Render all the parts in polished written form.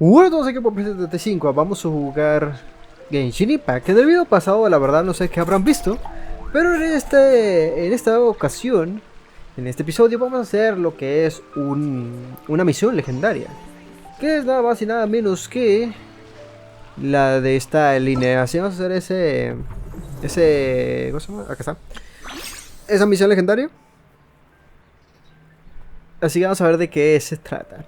Bueno, todos aquí por Ep.119 vamos a jugar Genshin Impact. En el video pasado, la verdad, no sé qué habrán visto, pero en esta ocasión, en este episodio, vamos a hacer lo que es una misión legendaria, que es nada más y nada menos que la de esta Linnea. Así vamos a hacer ¿cómo se llama? Acá está. Esa misión legendaria. Así que vamos a ver de qué se trata.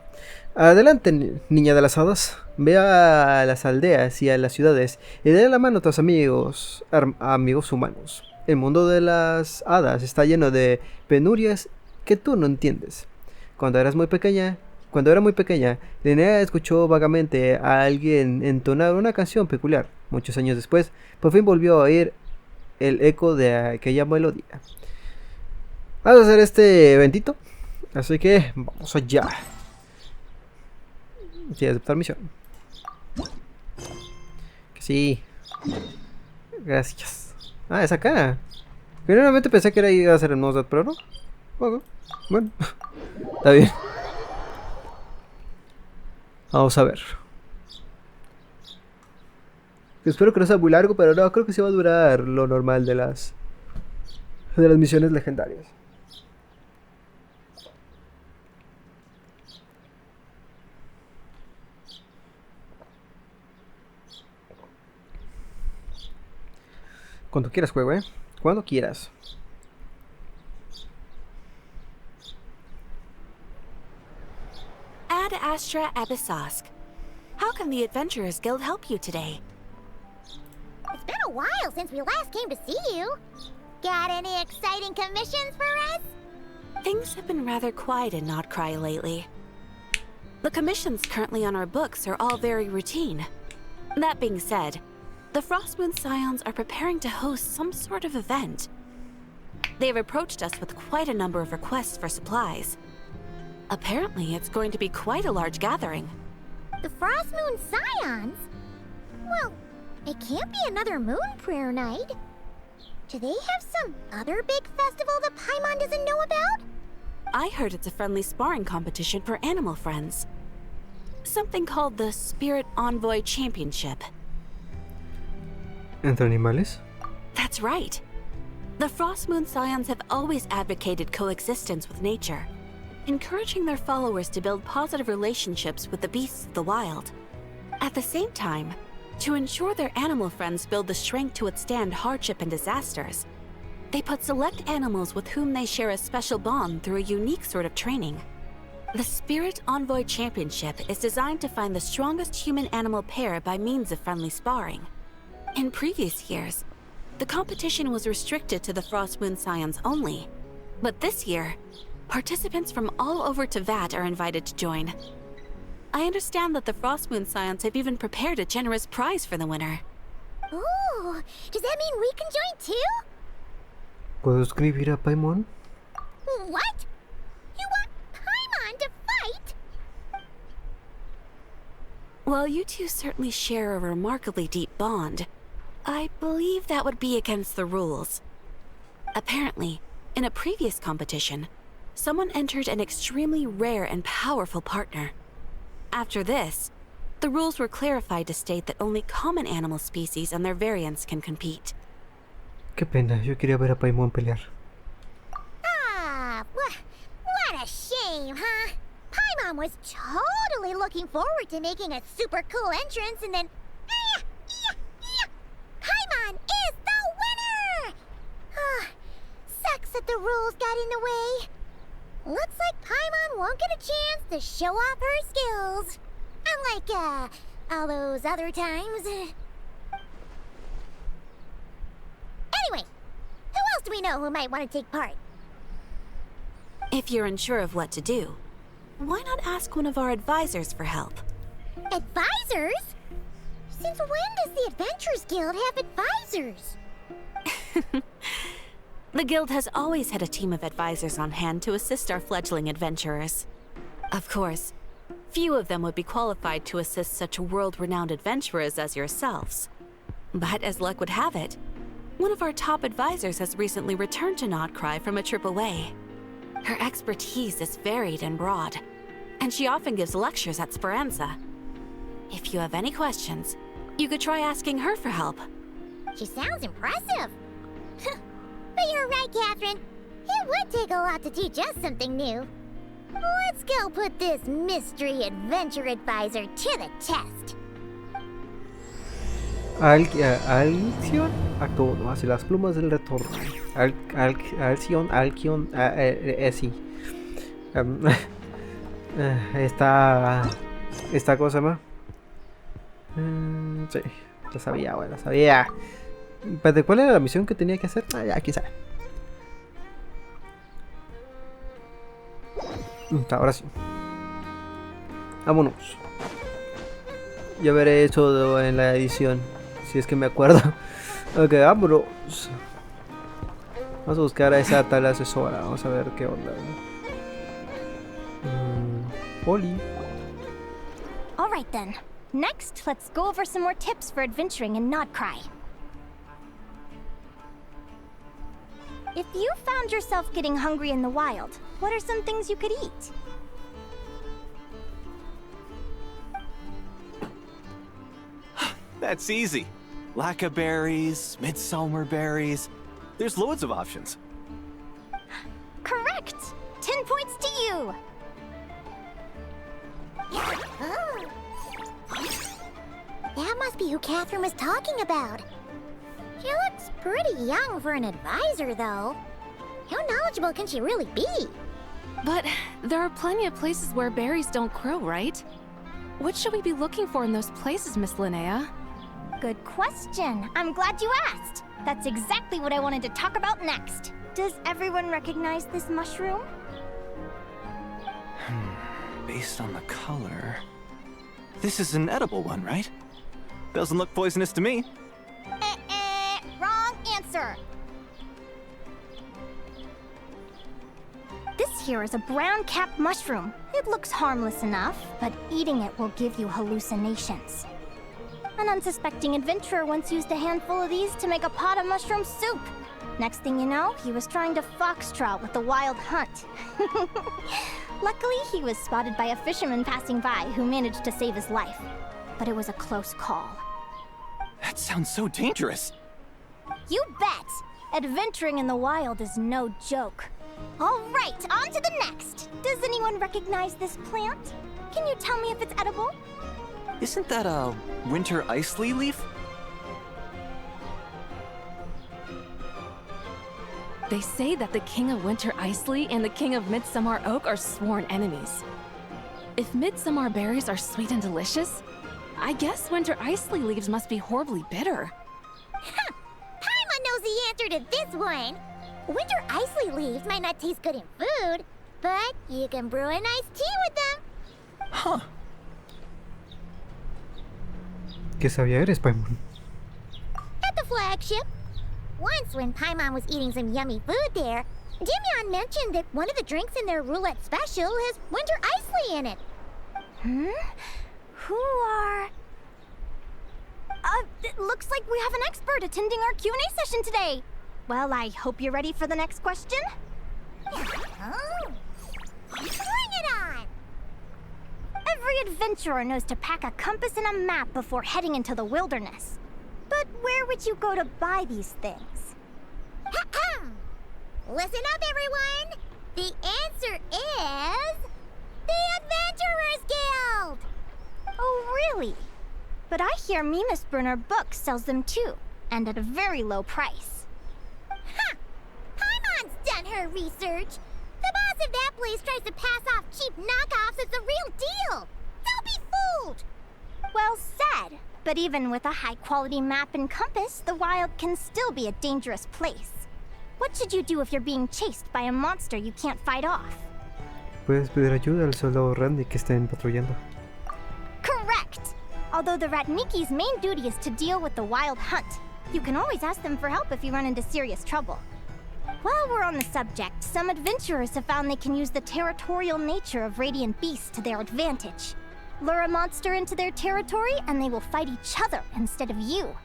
Adelante, niña de las hadas. Ve a las aldeas y a las ciudades y dale la mano a tus amigos humanos. El mundo de las hadas está lleno de penurias que tú no entiendes. Cuando era muy pequeña, Linnea escuchó vagamente a alguien entonar una canción peculiar. Muchos años después, por fin volvió a oír el eco de aquella melodía. Vamos a hacer este eventito. Así que vamos allá. Sí, aceptar misión. Que sí. Gracias. Ah, es acá. Generalmente pensé que iba a ser el Nosdat, pero no. Bueno. Está bien. Vamos a ver. Espero que no sea muy largo, pero no, creo que sí va a durar lo normal de las misiones legendarias. Cuando quieras, juego, Cuando quieras. Ad Astra Abyssosque. How can the Adventurers Guild help you today? It's been a while since we last came to see you. Got any exciting commissions for us? Things have been rather quiet in Notcry lately. The commissions currently on our books are all very routine. That being said, the Frostmoon Scions are preparing to host some sort of event. They have approached us with quite a number of requests for supplies. Apparently, it's going to be quite a large gathering. The Frostmoon Scions? Well, it can't be another moon prayer night. Do they have some other big festival that Paimon doesn't know about? I heard it's a friendly sparring competition for animal friends. Something called the Spirit Envoy Championship. ¿Entre animales? That's right. The Frostmoon Scions have always advocated coexistence with nature, encouraging their followers to build positive relationships with the beasts of the wild. At the same time, to ensure their animal friends build the strength to withstand hardship and disasters, they put select animals with whom they share a special bond through a unique sort of training. The Spirit Envoy Championship is designed to find the strongest human-animal pair by means of friendly sparring. In previous years, the competition was restricted to the Frostmoon Scions only, but this year, participants from all over Teyvat are invited to join. I understand that the Frostmoon Scions have even prepared a generous prize for the winner. Ooh, does that mean we can join too? ¿Puedo escribir a Paimon? What? You want Paimon to fight? While you two certainly share a remarkably deep bond, I believe that would be against the rules. Apparently, in a previous competition, someone entered an extremely rare and powerful partner. After this, the rules were clarified to state that only common animal species and their variants can compete. Qué pena, yo quería ver a Paimon pelear. Ah, what a shame, huh? Paimon was totally looking forward to making a super cool entrance and then... Paimon is the winner! Sucks that the rules got in the way. Looks like Paimon won't get a chance to show off her skills. Unlike, all those other times. Anyway, who else do we know who might want to take part? If you're unsure of what to do, why not ask one of our advisors for help? Advisors? Since when does the Adventurers Guild have advisors? The Guild has always had a team of advisors on hand to assist our fledgling adventurers. Of course, few of them would be qualified to assist such world-renowned adventurers as yourselves. But as luck would have it, one of our top advisors has recently returned to Notcry from a trip away. Her expertise is varied and broad, and she often gives lectures at Speranza. If you have any questions, you could try asking her for help. She sounds impressive. But you're right, Catherine. It would take a lot to teach us something new. Let's go put this mystery adventure advisor to the test. Alcyon, acto 1, hacia las plumas del retorno. Alcyon, sí. Esta cosa más. Sí, lo sabía, bueno, sabía. ¿Pero cuál era la misión que tenía que hacer? Ya, quién sabe. Ahora sí. Vámonos. Ya veré eso en la edición, si es que me acuerdo. Ok, vámonos. Vamos a buscar a esa tal asesora. Vamos a ver qué onda. Oli. Alright then. Next, let's go over some more tips for adventuring in Nodcry. If you found yourself getting hungry in the wild, what are some things you could eat? That's easy. Lacca berries, midsummer berries. There's loads of options. Correct! 10 points to you! That must be who Catherine was talking about. She looks pretty young for an advisor, though. How knowledgeable can she really be? But there are plenty of places where berries don't grow, right? What should we be looking for in those places, Miss Linnea? Good question. I'm glad you asked. That's exactly what I wanted to talk about next. Does everyone recognize this mushroom? Based on the color... This is an edible one, right? Doesn't look poisonous to me. Wrong answer. This here is a brown-capped mushroom. It looks harmless enough, but eating it will give you hallucinations. An unsuspecting adventurer once used a handful of these to make a pot of mushroom soup. Next thing you know, he was trying to foxtrot with the wild hunt. Luckily, he was spotted by a fisherman passing by who managed to save his life. But it was a close call. That sounds so dangerous. You bet! Adventuring in the wild is no joke. All right, on to the next. Does anyone recognize this plant? Can you tell me if it's edible? Isn't that a winter ice leaf? They say that the King of Winter Isley and the King of Midsummer Oak are sworn enemies. If midsummer berries are sweet and delicious, I guess winter isley leaves must be horribly bitter. Paimon knows the answer to this one. Winter isley leaves might not taste good in food, but you can brew a nice tea with them. Huh. ¿Qué sabía eres, Paimon? At the flagship. Once, when Paimon was eating some yummy food there, Dimyon mentioned that one of the drinks in their roulette special has winter isley in it. Who are... it looks like we have an expert attending our Q&A session today. Well, I hope you're ready for the next question. Oh. Bring it on! Every adventurer knows to pack a compass and a map before heading into the wilderness. But where would you go to buy these things? Listen up, everyone! The answer is... the Adventurers Guild! Oh, really? But I hear Mimas Brunner Books sells them too, and at a very low price. Ha! Paimon's done her research. The boss of that place tries to pass off cheap knockoffs as the real deal. Don't be fooled! Well said. But even with a high-quality map and compass, the wild can still be a dangerous place. What should you do if you're being chased by a monster you can't fight off? Puedes pedir ayuda al soldado Randy que estén patrullando. Correct! Although the Ratniki's main duty is to deal with the wild hunt, you can always ask them for help if you run into serious trouble. While we're on the subject, some adventurers have found they can use the territorial nature of radiant beasts to their advantage. Lure a monster into their territory, and they will fight each other instead of you.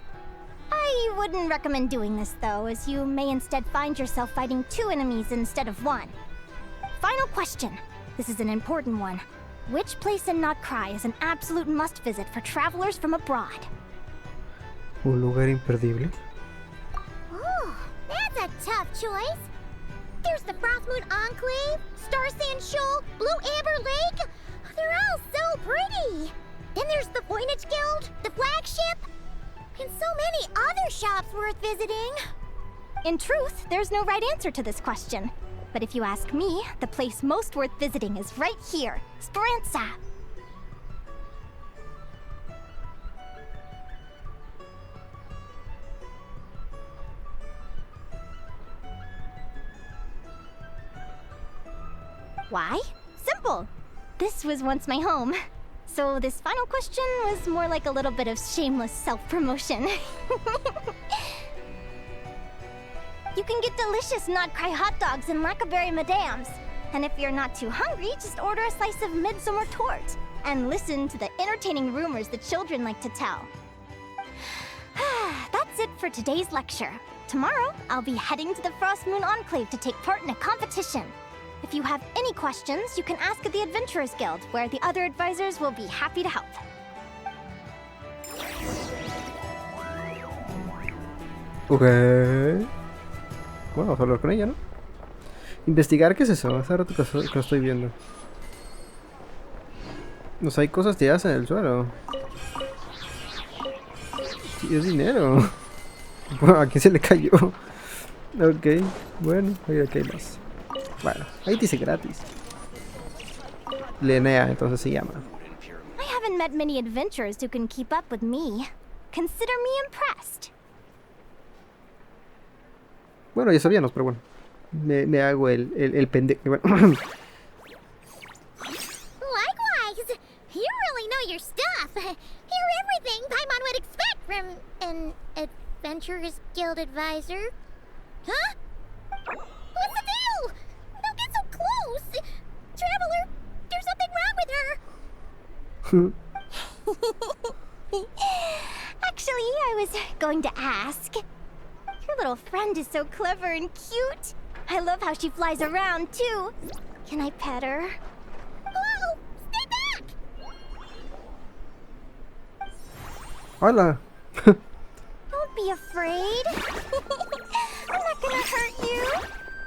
I wouldn't recommend doing this, though, as you may instead find yourself fighting two enemies instead of one. Final question. This is an important one. Which place in Notcry is an absolute must visit for travelers from abroad? Un lugar imperdible. Oh, that's a tough choice. There's the Frostmoon Enclave, Star Sand Shoal, Blue Amber Lake. They're all so pretty. Then there's the Voynich Guild, the flagship, and so many other shops worth visiting. In truth, there's no right answer to this question. But if you ask me, the place most worth visiting is right here, Speranza. Why? Simple. This was once my home. So this final question was more like a little bit of shameless self-promotion. You can get delicious Notcry hot dogs and Lackaberry Madams. And if you're not too hungry, just order a slice of midsummer tort. And listen to the entertaining rumors the children like to tell. That's it for today's lecture. Tomorrow, I'll be heading to the Frostmoon Enclave to take part in a competition. If you have any questions, you can ask at the Adventurers Guild, where the other advisors will be happy to help. Ok. Bueno, vamos a hablar con ella, ¿no? Investigar, ¿qué es eso? Hace rato que lo estoy viendo. No sé, hay cosas tiradas en el suelo. Sí, es dinero. Bueno, ¿a quién se le cayó? Ok, bueno, oye, aquí hay más. Bueno, ahí dice gratis. Linnea, entonces se llama. I haven't met many adventurers who can keep up with me. Consider me impressed. Bueno, ya sabíamos, pero bueno. Me hago el pendejo. Bueno. Likewise, you really know your stuff. You're everything Paimon would expect from an Adventurers Guild advisor. Huh? What's the deal? Don't get so close. Traveler, there's something wrong with her. Actually, I was going to ask. Your little friend is so clever and cute. I love how she flies around, too. Can I pet her? Whoa! Stay back! Hola. Don't be afraid. I'm not gonna hurt you.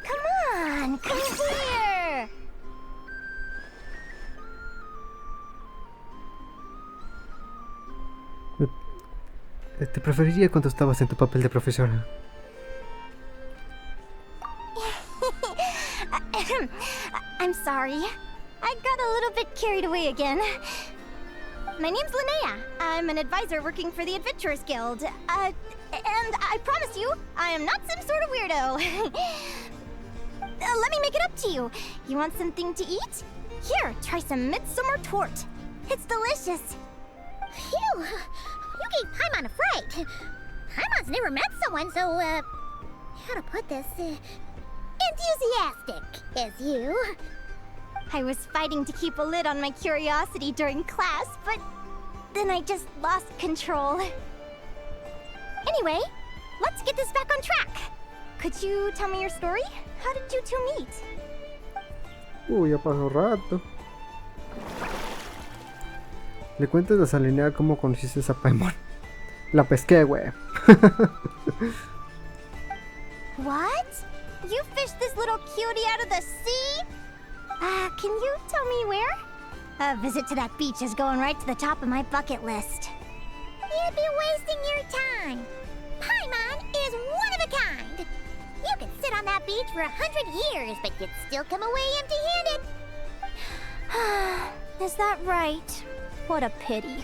Come on, come here. Te preferiría cuando estabas en tu papel de profesora. I'm sorry. I got a little bit carried away again. My name's Linnea. I'm an advisor working for the Adventurers Guild. And I promise you, I am not some sort of weirdo. Let me make it up to you. You want something to eat? Here, try some midsummer tort. It's delicious. Phew! You gave Paimon a fright. Paimon's never met someone so, how to put this, enthusiastic as you. I was fighting to keep a lid on my curiosity during class, but then I just lost control. Anyway, let's get this back on track. Could you tell me your story? How did you two meet? Ya pasó rato. Le cuentas a Linnea cómo conociste a Paimon. La pesqué, güey. What? You fished this little cutie out of the sea? Can you tell me where? A visit to that beach is going right to the top of my bucket list. You'd be wasting your time. Paimon is one of a kind. You could sit on that beach for 100 years, but you'd still come away empty-handed. Is that right? What a pity.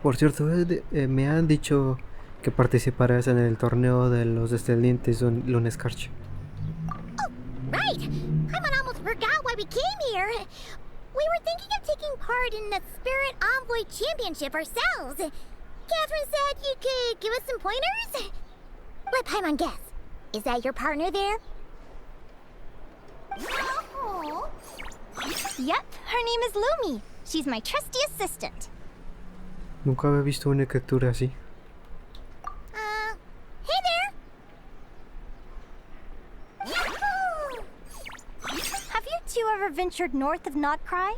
Por cierto, me han dicho que participarás en el torneo de los descendientes lunes Karch. Oh, right! Paimon almost forgot why we came here. We were thinking of taking part in the Spirit Envoy Championship ourselves. Catherine said you could give us some pointers? Let Paimon guess. Is that your partner there? Oh. Yep, her name is Lumi. She's my trusty assistant. Nunca había visto una criatura así. Hey there! Yahoo! ventured north of Notcry?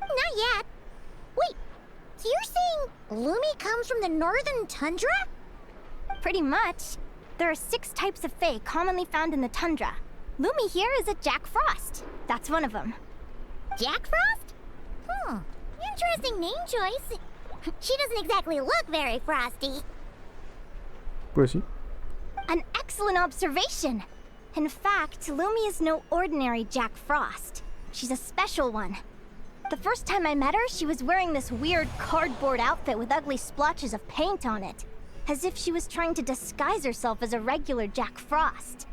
Not yet. Wait, so you're saying Lumi comes from the northern tundra? Pretty much. There are 6 types of fae commonly found in the tundra. Lumi here is a Jack Frost. That's one of them. Jack Frost? Interesting name choice. She doesn't exactly look very frosty. Pues sí. An excellent observation. In fact, Lumi is no ordinary Jack Frost. She's a special one. The first time I met her, she was wearing this weird cardboard outfit with ugly splotches of paint on it, as if she was trying to disguise herself as a regular Jack Frost.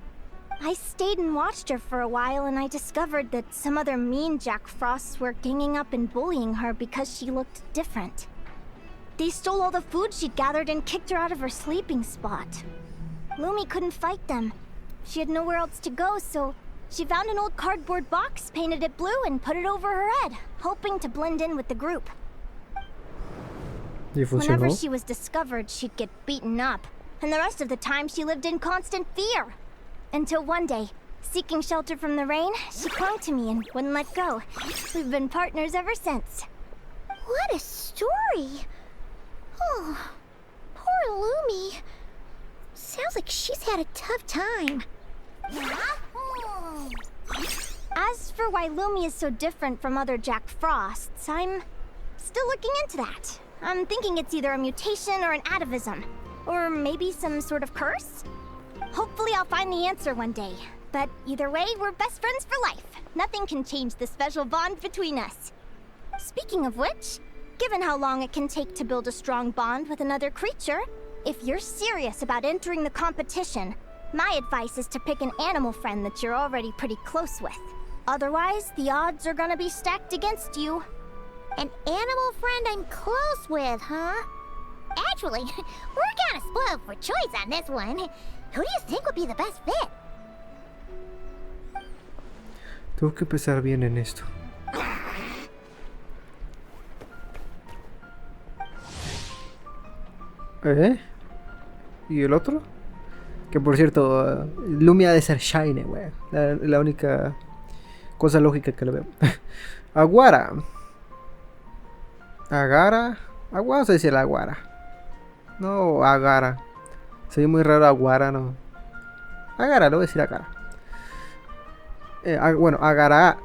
I stayed and watched her for a while, and I discovered that some other mean Jack Frosts were ganging up and bullying her because she looked different. They stole all the food she'd gathered and kicked her out of her sleeping spot. Lumi couldn't fight them. She had nowhere else to go, so she found an old cardboard box, painted it blue, and put it over her head, hoping to blend in with the group. ¿Y funcionó? Whenever she was discovered, she'd get beaten up, and the rest of the time she lived in constant fear. Until one day, seeking shelter from the rain, she clung to me and wouldn't let go. We've been partners ever since. What a story. Oh, poor Lumi. Sounds like she's had a tough time. As for why Lumi is so different from other Jack Frosts, I'm still looking into that. I'm thinking it's either a mutation or an atavism. Or maybe some sort of curse? Hopefully I'll find the answer one day. But either way, we're best friends for life. Nothing can change the special bond between us. Speaking of which, given how long it can take to build a strong bond with another creature, if you're serious about entering the competition, my advice is to pick an animal friend that you're already pretty close with. Otherwise, the odds are gonna be stacked against you. An animal friend I'm close with, huh? Actually, we're kinda spoiled for choice on this one. Who do you think would be the best fit? Tengo que empezar bien en esto. ¿Y el otro? Que por cierto, Lumi ha de ser shiny, wey. La única cosa lógica que le veo. Aguara. Agara. Vamos a decir Aguara. No, Agara. Soy muy raro Aguara, no. Agara, lo voy a decir Agara. Bueno, Agara.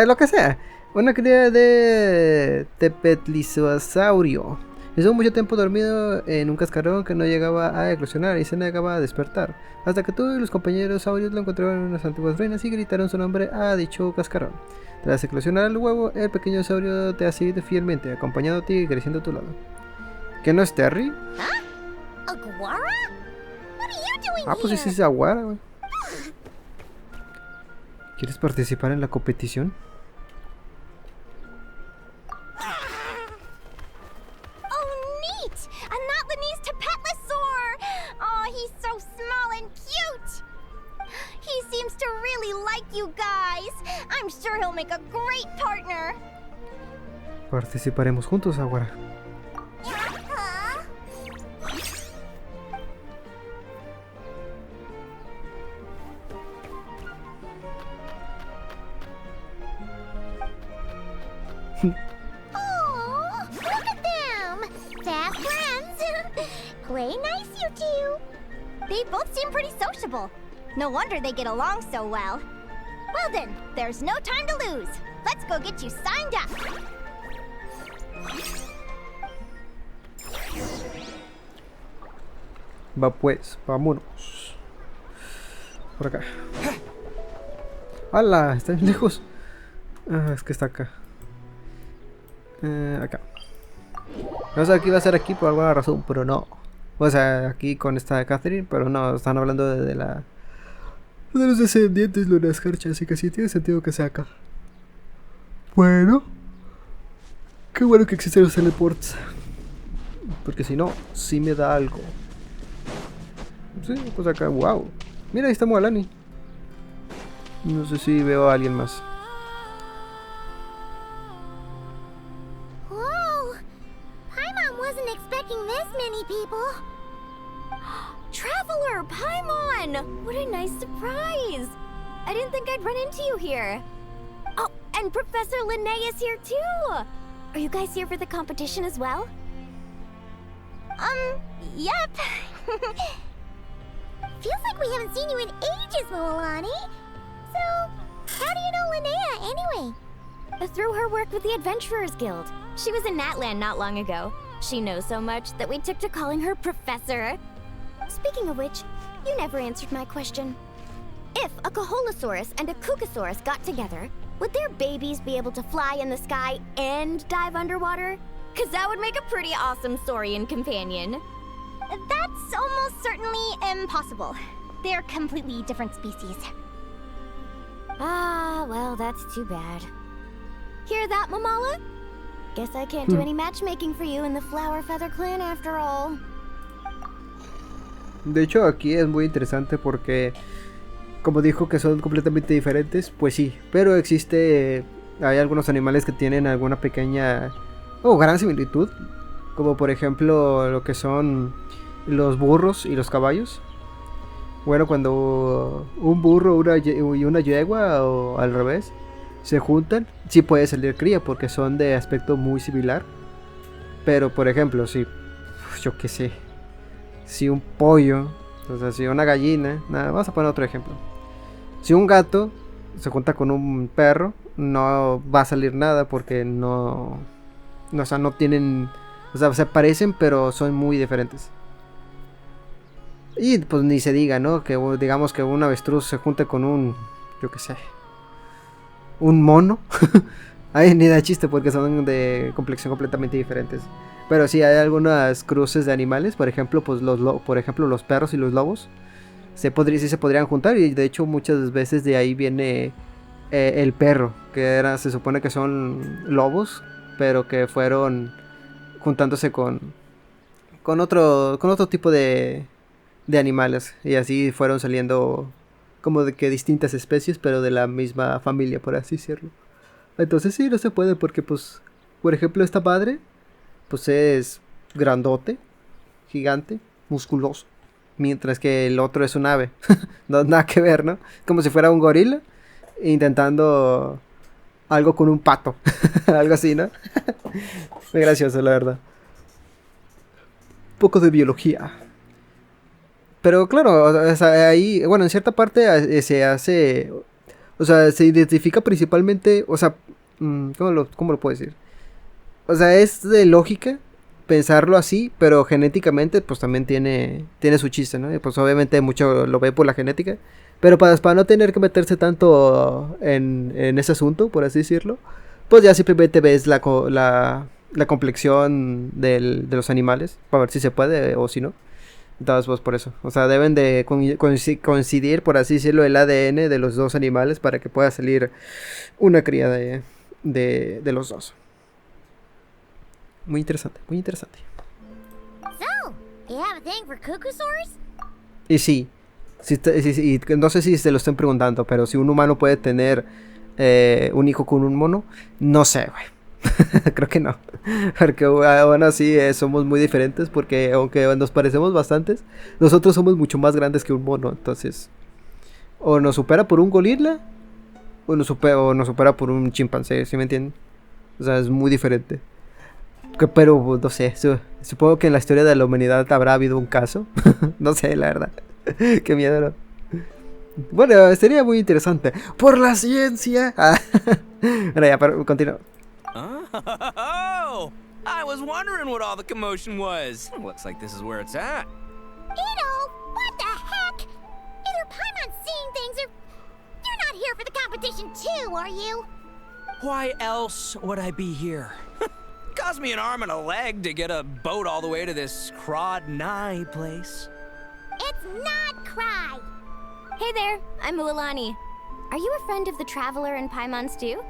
Lo que sea. Una cría de Tepetlisosaurio. Estuvo mucho tiempo dormido en un cascarón que no llegaba a eclosionar y se negaba a despertar, hasta que tú y los compañeros saurios lo encontraron en unas antiguas ruinas y gritaron su nombre a dicho cascarón. Tras eclosionar el huevo, el pequeño saurio te ha seguido fielmente, acompañándote y creciendo a tu lado. ¿Que no es Terry? Aguara? What are you doing Ah, pues ese es Aguara, güey. ¿Quieres participar en la competición? Seems to really like you guys. I'm sure he'll make a great partner. Participaremos juntos, Aguara. Oh, look at them! Fast friends! Play nice, you two! They both seem pretty sociable. No wonder they get along so well. Well then, there's no time to lose. Let's go get you signed up. Va pues, vámonos. Por acá. ¡Hala! Está bien lejos. Ah, es que está acá. Acá. No sé, aquí va a ser aquí por alguna razón, pero no. O sea, aquí con esta Catherine, pero no, están hablando de los descendientes de las Escarcha, así que sí tiene sentido que sea acá. Bueno. Qué bueno que existen los teleports. Porque si no, sí me da algo. Sí, pues acá, wow. Mira, ahí está Moalani. No sé si veo a alguien más. Whoa! Paimon wasn't expecting this many people. Traveler, Paimon! What a nice surprise! I to you here. Oh, and Professor Linnea is here too. Are you guys here for the competition as well? Yep. Feels like we haven't seen you in ages, Moalani. So, how do you know Linnea anyway? Through her work with the Adventurers Guild. She was in Natland not long ago. She knows so much that we took to calling her Professor. Speaking of which, you never answered my question. If a Kaholosaurus and a Kukasaurus got together, would their babies be able to fly in the sky and dive underwater? 'Cause that would make a pretty awesome saurian companion. That's almost certainly impossible. They're completely different species. Ah, well, that's too bad. Hear that, Mamala? Guess I can't do any matchmaking for you in the Flower Feather Clan after all. De hecho, aquí es muy interesante porque, como dijo que son completamente diferentes, pues sí, pero hay algunos animales que tienen alguna pequeña o gran similitud, como por ejemplo lo que son los burros y los caballos. Bueno, cuando un burro y una yegua, o al revés, se juntan, sí puede salir cría porque son de aspecto muy similar. Pero por ejemplo, si yo qué sé, si un pollo, o sea, si una gallina, nada, vamos a poner otro ejemplo. Si un gato se junta con un perro, no va a salir nada porque no, o sea, no tienen, o sea, se parecen pero son muy diferentes. Y pues ni se diga, ¿no? Que digamos que un avestruz se junte con un, yo qué sé, un mono. Ay, ni da chiste porque son de complexión completamente diferentes. Pero sí, hay algunas cruces de animales, por ejemplo, pues por ejemplo, los perros y los lobos sí se podrían juntar, y de hecho muchas veces de ahí viene el perro, que se supone que son lobos, pero que fueron juntándose con otro tipo de animales, y así fueron saliendo como de que distintas especies, pero de la misma familia, por así decirlo. Entonces sí, no se puede porque, pues, por ejemplo, esta madre pues es grandote, gigante, musculoso, mientras que el otro es un ave. No, nada que ver, ¿no? Como si fuera un gorila intentando algo con un pato. Algo así, ¿no? Muy gracioso, la verdad. Poco de biología. Pero claro, o sea, ahí, bueno, en cierta parte se hace, o sea, se identifica principalmente, o sea, ¿cómo lo puedo decir? O sea, es de lógica pensarlo así, pero genéticamente pues también tiene su chiste, ¿no? Y pues obviamente mucho lo ve por la genética, pero para no tener que meterse tanto en ese asunto, por así decirlo, pues ya simplemente ves la complexión de los animales, para ver si se puede o si no. Entonces, pues por eso, o sea, deben de coincidir, por así decirlo, el ADN de los dos animales para que pueda salir una cría de los dos. Muy interesante, muy interesante. So, you have a thing for Kukusaurs? Y sí, no sé si se lo estén preguntando, pero si un humano puede tener un hijo con un mono, no sé, güey. Creo que no. Porque aún así somos muy diferentes, porque aunque nos parecemos bastantes, nosotros somos mucho más grandes que un mono. Entonces, o nos supera por un gorila, o nos supera por un chimpancé, ¿sí me entienden? O sea, es muy diferente. Pero no sé, supongo que en la historia de la humanidad habrá habido un caso. No sé, la verdad. Qué miedo, ¿no? Bueno, sería muy interesante. ¡Por la ciencia! Bueno, ya, pero continúo. Oh, I was wondering what all the commotion was. Looks like this is where it's at. Ito, what the heck? Either Paimon's seeing things or you're not here for the competition too, are you? Why else would I be here? Cost me an arm and a leg to get a boat all the way to this Crawd-nigh place. It's not Cry. Hey there, I'm Mualani. Are you a friend of the Traveler and Paimon Stew?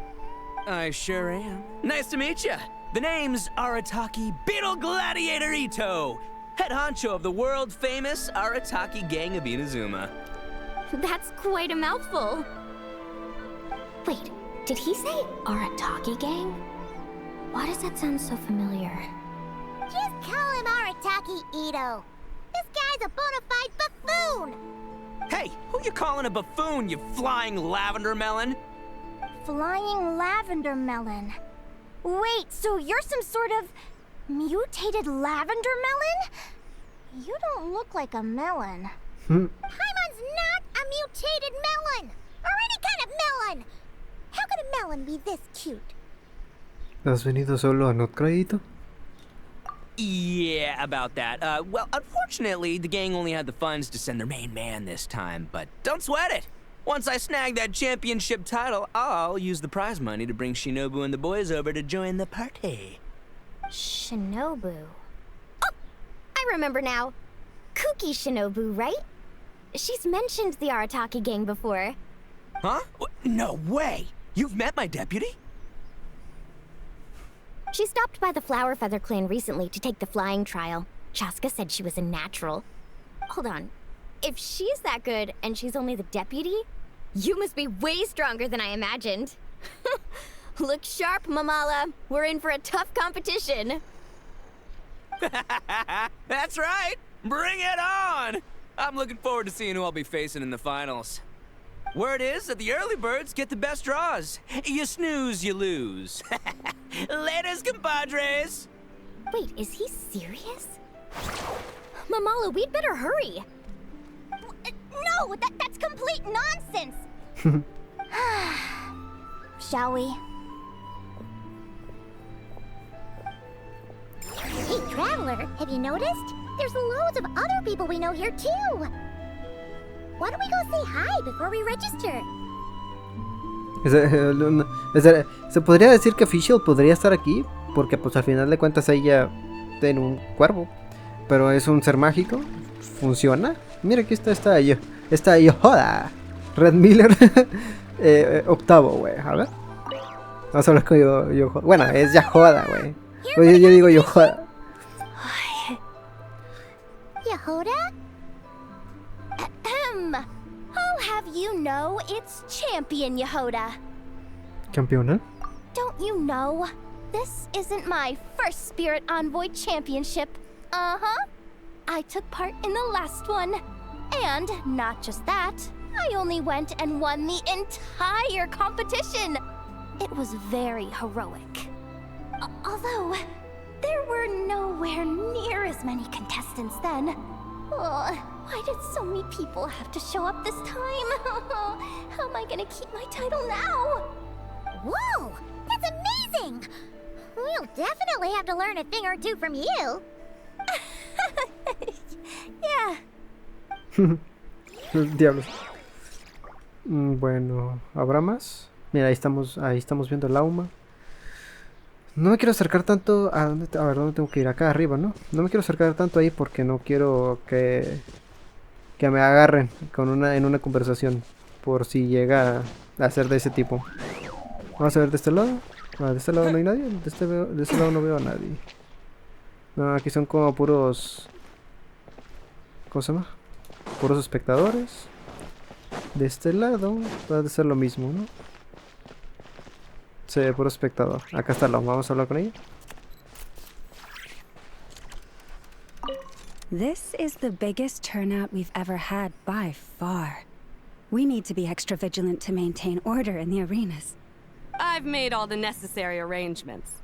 I sure am. Nice to meet ya. The name's Arataki Beetle Gladiator Ito, head honcho of the world-famous Arataki gang of Inazuma. That's quite a mouthful. Wait, did he say Arataki gang? Why does that sound so familiar? Just call him Arataki Ito. This guy's a bona fide buffoon. Hey, who you calling a buffoon, you flying lavender melon? Flying lavender melon. Wait, so you're some sort of mutated lavender melon? You don't look like a melon. Paimon's not a mutated melon! Or any kind of melon! How could a melon be this cute? ¿Has venido solo a not crédito? Yeah, about that. Well, unfortunately, the gang only had the funds to send their main man this time, but don't sweat it. Once I snag that championship title, I'll use the prize money to bring Shinobu and the boys over to join the party. Shinobu. Oh! I remember now. Kuki Shinobu, right? She's mentioned the Arataki gang before. Huh? No way! You've met my deputy? She stopped by the Flower Feather clan recently to take the flying trial. Chaska said she was a natural. Hold on. If she's that good and she's only the deputy, you must be way stronger than I imagined. Look sharp, Mamala. We're in for a tough competition. That's right! Bring it on! I'm looking forward to seeing who I'll be facing in the finals. Word is that the early birds get the best draws. You snooze, you lose. Laters, compadres! Wait, is he serious? Mamala, we'd better hurry. No, that's complete nonsense! Shall we? Hey, Traveler, have you noticed? There's loads of other people we know here, too! Why don't we go say hi before we register? Se podría decir que Official podría estar aquí, porque pues al final de cuentas ella tiene un cuervo, pero es un ser mágico, funciona. Mira, aquí está yo, Hola, Red Miller, octavo, güey, a ver. Vamos a hablar con yo, bueno, es ya Joda, güey. Oye, yo digo yo Joda. Yehoda? I'll have you know it's Champion Yehoda. ¿Campeona? Don't you know? This isn't my first Spirit Envoy Championship. Uh-huh. I took part in the last one. And not just that, I only went and won the entire competition. It was very heroic. Although, there were nowhere near as many contestants then. Why did so many people have to show up this time? How am I gonna keep my title now? Whoa! That's amazing! We'll definitely have to learn a thing or two from you. Yeah. Diablos. Bueno, ¿habrá más? Mira, ahí estamos viendo el Auma. No me quiero acercar tanto a dónde, a ver, ¿dónde tengo que ir? Acá arriba, ¿no? No me quiero acercar tanto ahí porque no quiero que me agarren en una conversación por si llega a ser de ese tipo. Vamos a ver de este lado. De este lado no hay nadie. De este lado no veo a nadie. No, aquí son como puros... ¿Cómo se llama? Puros espectadores. De este lado puede ser lo mismo, ¿no? Sí, puro espectador. Acá está vamos a hablar con ella. This is the biggest turnout we've ever had by far. We need to be extra vigilant to maintain order in the arenas. I've made all the necessary arrangements.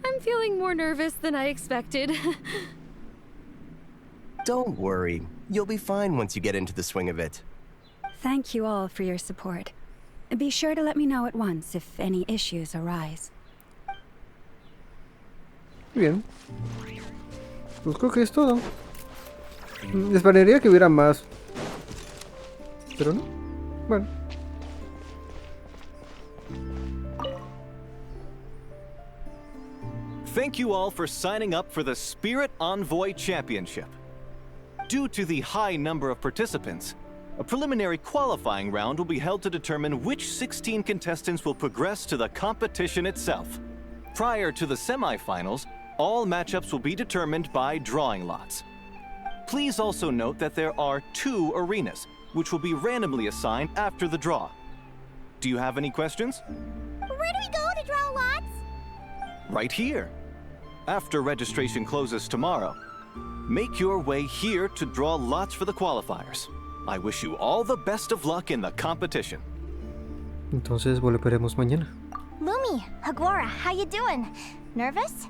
I'm feeling more nervous than I expected. Don't worry. You'll be fine once you get into the swing of it. Thank you all for your support. Be sure to let me know at once if any issues arise. Bien. Pues creo que es todo. Esperaría que hubiera más. Pero no. Bueno. Thank you all for signing up for the Spirit Envoy Championship. Due to the high number of participants, a preliminary qualifying round will be held to determine which 16 contestants will progress to the competition itself. Prior to the semifinals, all matchups will be determined by drawing lots. Please also note that there are 2 arenas, which will be randomly assigned after the draw. Do you have any questions? Where do we go to draw lots? Right here. After registration closes tomorrow, Make your way here to draw lots for the qualifiers. I wish you all the best of luck in the competition. Entonces volveremos mañana. Lumi, Aguara, how you doing? Nervous?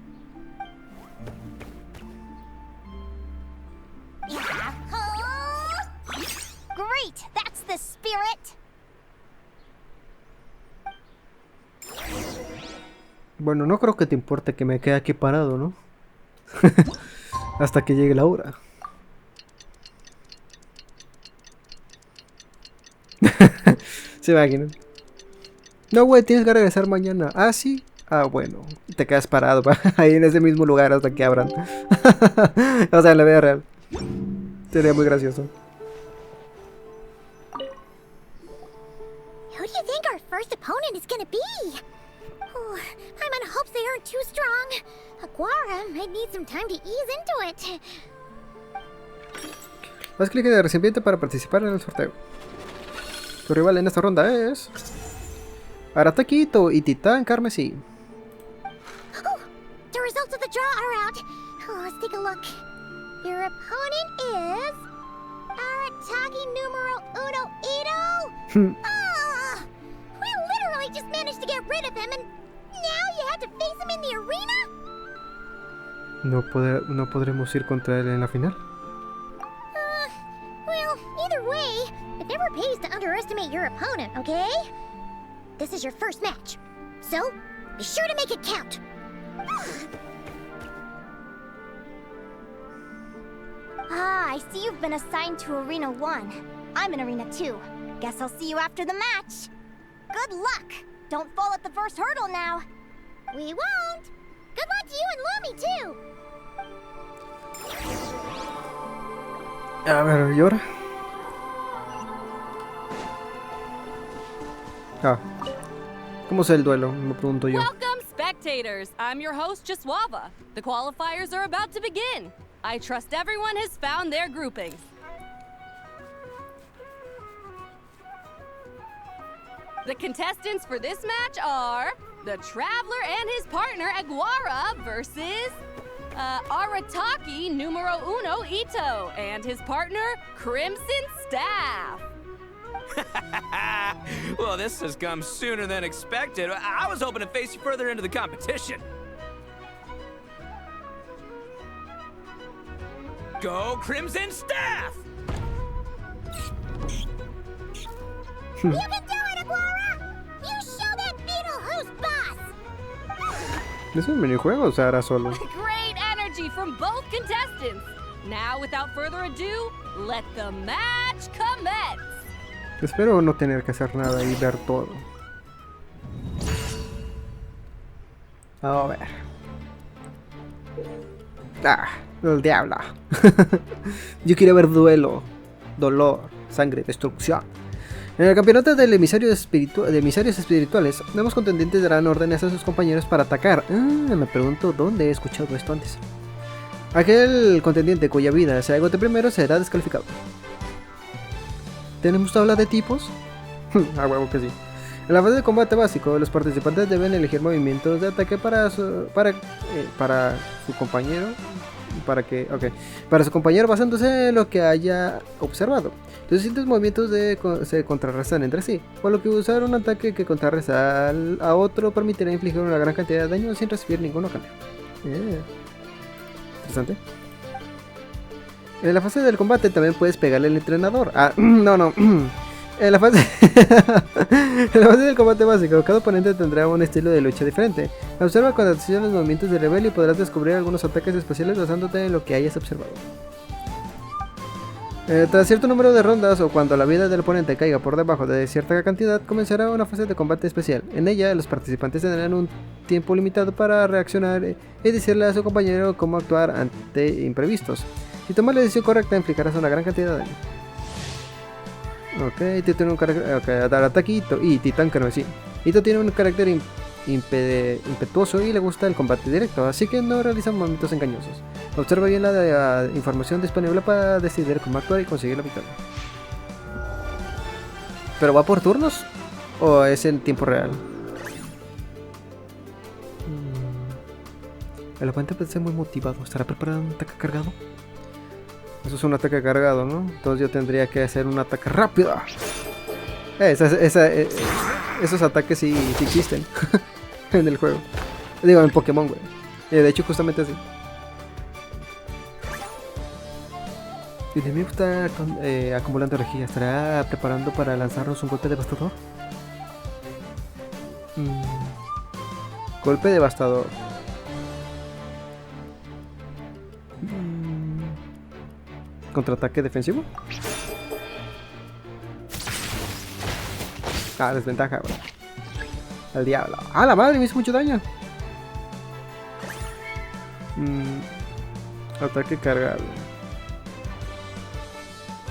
Great, that's the spirit. Bueno, no creo que te importe que me quede aquí parado, ¿no? Hasta que llegue la hora. Se imaginan. No, güey, tienes que regresar mañana. Ah, sí. Ah, bueno. Te quedas parado ahí en ese mismo lugar hasta que abran. O sea, en la vida real. Sería muy gracioso. Who do you think our first opponent is gonna be? Oh, Paimon hopes they aren't too strong. Aguara might need some time to ease into it. Haz clic en el recipiente para participar en el sorteo. Tu rival en esta ronda es... Aquí y Titán Carmesí. Oh, the results of the draw are out. Oh, let's take a look. Your opponent is... Arataki numero uno Ito? Ah, we literally just managed to get rid of him and now you have to face him in the arena? No podremos ir contra él en la final. Well, either way, it never pays to underestimate your opponent, okay? This is your first match, so be sure to make it count. Ah, I see you've been assigned to Arena 1. I'm in Arena 2. Guess I'll see you after the match. Good luck! Don't fall at the first hurdle now. We won't. Good luck to you and Lumi, too. A ver, ¿y ahora? Ah. ¿Cómo es el duelo? Me pregunto yo. Welcome, spectators. I'm your host, Jaswava. The qualifiers are about to begin. I trust everyone has found their groupings. The contestants for this match are the Traveler and his partner Aguara versus Arataki numero uno Ito and his partner Crimson Staff. Well, this has come sooner than expected. I was hoping to face you further into the competition. Go Crimson Staff! You can do it, Aguara! You show that beetle who's boss! ¿Es un minijuego o se hará solo? Great energy from both contestants. Now, without further ado, let the match commence. Espero no tener que hacer nada y ver todo. A ver. Ah, el diablo. Yo quiero ver duelo, dolor, sangre, destrucción. En el campeonato del emisarios espirituales, ambos contendientes darán órdenes a sus compañeros para atacar. Me pregunto dónde he escuchado esto antes. Aquel contendiente cuya vida se agote primero será descalificado. ¿Tenemos tabla de tipos? A huevo que sí. En la fase de combate básico, los participantes deben elegir movimientos de ataque para su compañero. Para su compañero basándose en lo que haya observado. Los distintos movimientos se contrarrestan entre sí, por lo que usar un ataque que contrarresta a otro permitirá infligir una gran cantidad de daño sin recibir ninguno a cambio. Interesante. En la fase del combate también puedes pegarle al entrenador. No. En la fase del combate básico, cada oponente tendrá un estilo de lucha diferente. Observa con atención los movimientos de rebelde y podrás descubrir algunos ataques especiales basándote en lo que hayas observado. Tras cierto número de rondas o cuando la vida del oponente caiga por debajo de cierta cantidad, comenzará una fase de combate especial. En ella, los participantes tendrán un tiempo limitado para reaccionar y decirle a su compañero cómo actuar ante imprevistos. Si tomas la decisión correcta, infligarás una gran cantidad de daño. Ok, tiene un carácter Aquí y Titán Carmesí. Ito tiene un carácter impetuoso y le gusta el combate directo, así que no realiza movimientos engañosos. Observa bien la información disponible para decidir cómo actuar y conseguir la victoria. ¿Pero va por turnos? ¿O es en tiempo real? El oponente parece muy motivado. ¿Estará preparado un ataque cargado? Eso es un ataque cargado, ¿no? Entonces yo tendría que hacer un ataque rápido. Esos ataques sí existen en el juego. Digo, en Pokémon, güey. De hecho, justamente así. Y de mí está acumulando energía. ¿Estará preparando para lanzarnos un golpe devastador? Golpe devastador. ¿Contraataque defensivo? Ah, desventaja, güey. Al diablo. ¡Ah, la madre! Me hizo mucho daño. Ataque cargado.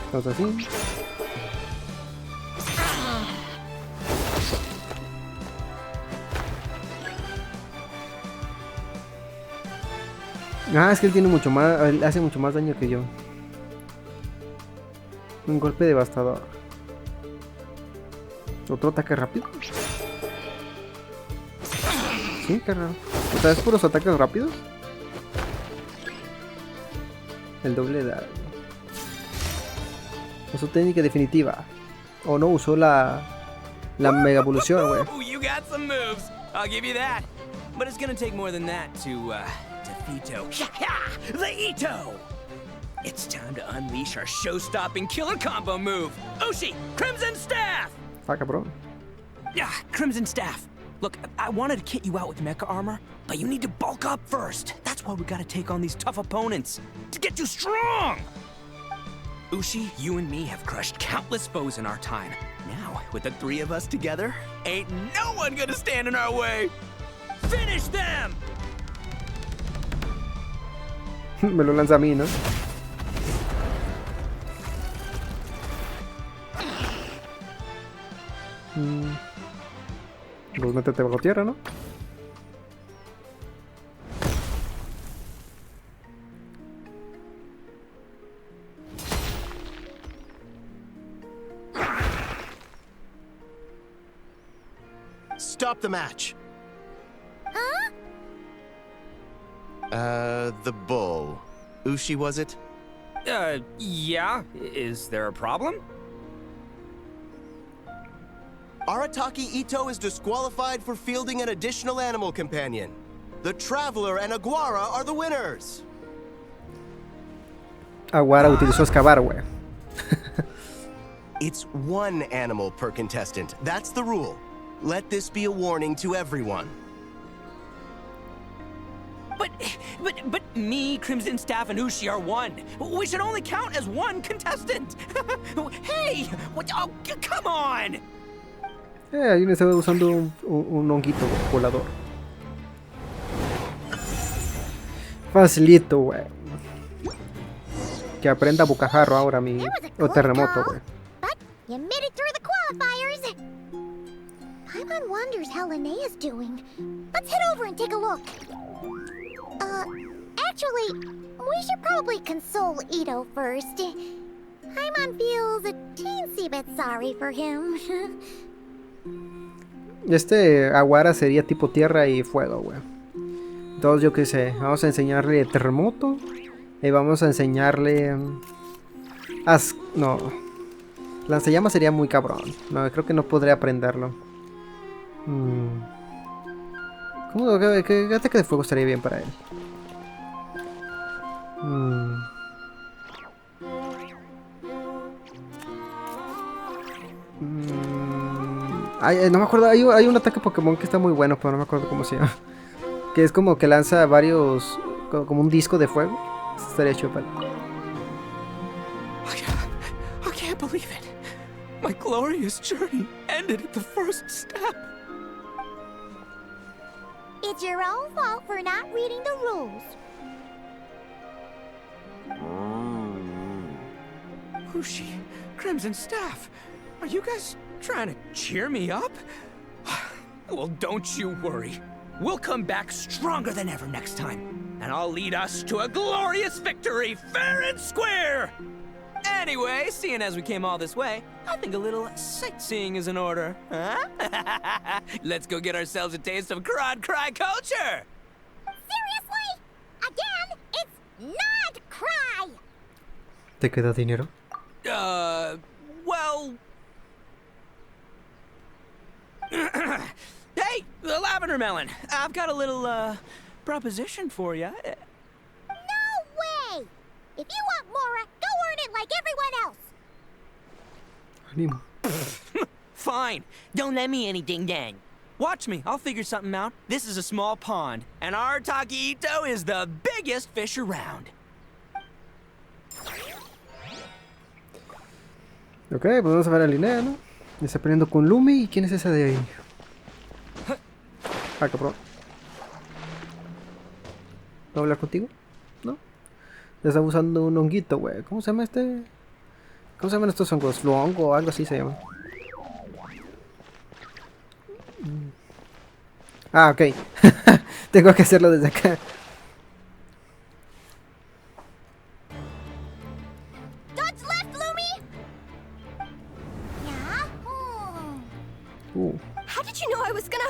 Entonces así. Ah, es que él tiene mucho más. Él hace mucho más daño que yo. Un golpe devastador. ¿Otro ataque rápido? Sí, qué raro. ¿O sea, es puros ataques rápidos? El doble daño. Usó técnica definitiva. O no usó la mega evolución, güey. You got some moves. I'll give you that. But it's gonna take more than that to defeato. The Ito! It's time to unleash our show-stopping killer combo move. Ushi, Crimson Staff! Ah, cabrón. Crimson Staff. Look, I wanted to kit you out with mecha armor, but you need to bulk up first. That's why we gotta take on these tough opponents, to get you strong! Ushi, you and me have crushed countless foes in our time. Now, with the three of us together, ain't no one gonna stand in our way! Finish them! Me lo lanza a mí, ¿no? Pues métete bajo tierra, ¿no? Stop the match. Huh? The bull. Ushi, was it? Yeah. Is there a problem? Arataki Ito is disqualified for fielding an additional animal companion. The Traveler and Aguara are the winners. Aguara utilizó excavar, güey. It's one animal per contestant. That's the rule. Let this be a warning to everyone. But me, Crimson Staff, and Ushi are one. We should only count as one contestant. Hey! What? Oh, come on! Alguien estaba usando un honguito volador. Facilito, güey. Que aprenda bocajarro ahora mi o terremoto, güey. But you made it through the qualifiers. Paimon wonders how Linnea's doing. Let's head over and take a look. Actually, we should probably console Ito first. Paimon feels a teensy bit sorry for him. Aguara sería tipo tierra y fuego, güey. Entonces yo qué sé, vamos a enseñarle terremoto y vamos a enseñarle no, lanzallamas sería muy cabrón. No, creo que no podré aprenderlo. ¿Cómo? ¿Qué ataque de fuego estaría bien para él? No me acuerdo, hay un ataque Pokémon que está muy bueno, pero no me acuerdo cómo se llama. Que es como que lanza varios, como un disco de fuego. Eso estaría hecho para... I can't believe it. My glorious journey ended at the first step. It's your own fault for not reading the rules. Ushi, Crimson Staff, are you guys trying to cheer me up? Well, don't you worry. We'll come back stronger than ever next time, and I'll lead us to a glorious victory, fair and square! Anyway, seeing as we came all this way, I think a little sightseeing is in order, huh? Let's go get ourselves a taste of Crod Cry culture! Seriously? Again, it's not cry! ¿Te queda dinero? Well... Hey, the lavender melon. I've got a little, proposition for you. No way! If you want Mora, go earn it like everyone else. Ánimo. Fine. Don't let me any ding-dang. Watch me. I'll figure something out. This is a small pond, and our Taquito is the biggest fish around. Ok, pues vamos a ver a Linnea, ¿no? Está peleando con Lumi. ¿Y quién es esa de ahí? Ah, cabrón. ¿No hablar contigo? ¿No? Está usando un honguito, güey. ¿Cómo se llama este? ¿Cómo se llaman estos hongos? Fluongo o algo así se llama. Ah, ok. Tengo que hacerlo desde acá. Dodge left, Lumi! Yeah? How did you know I was gonna...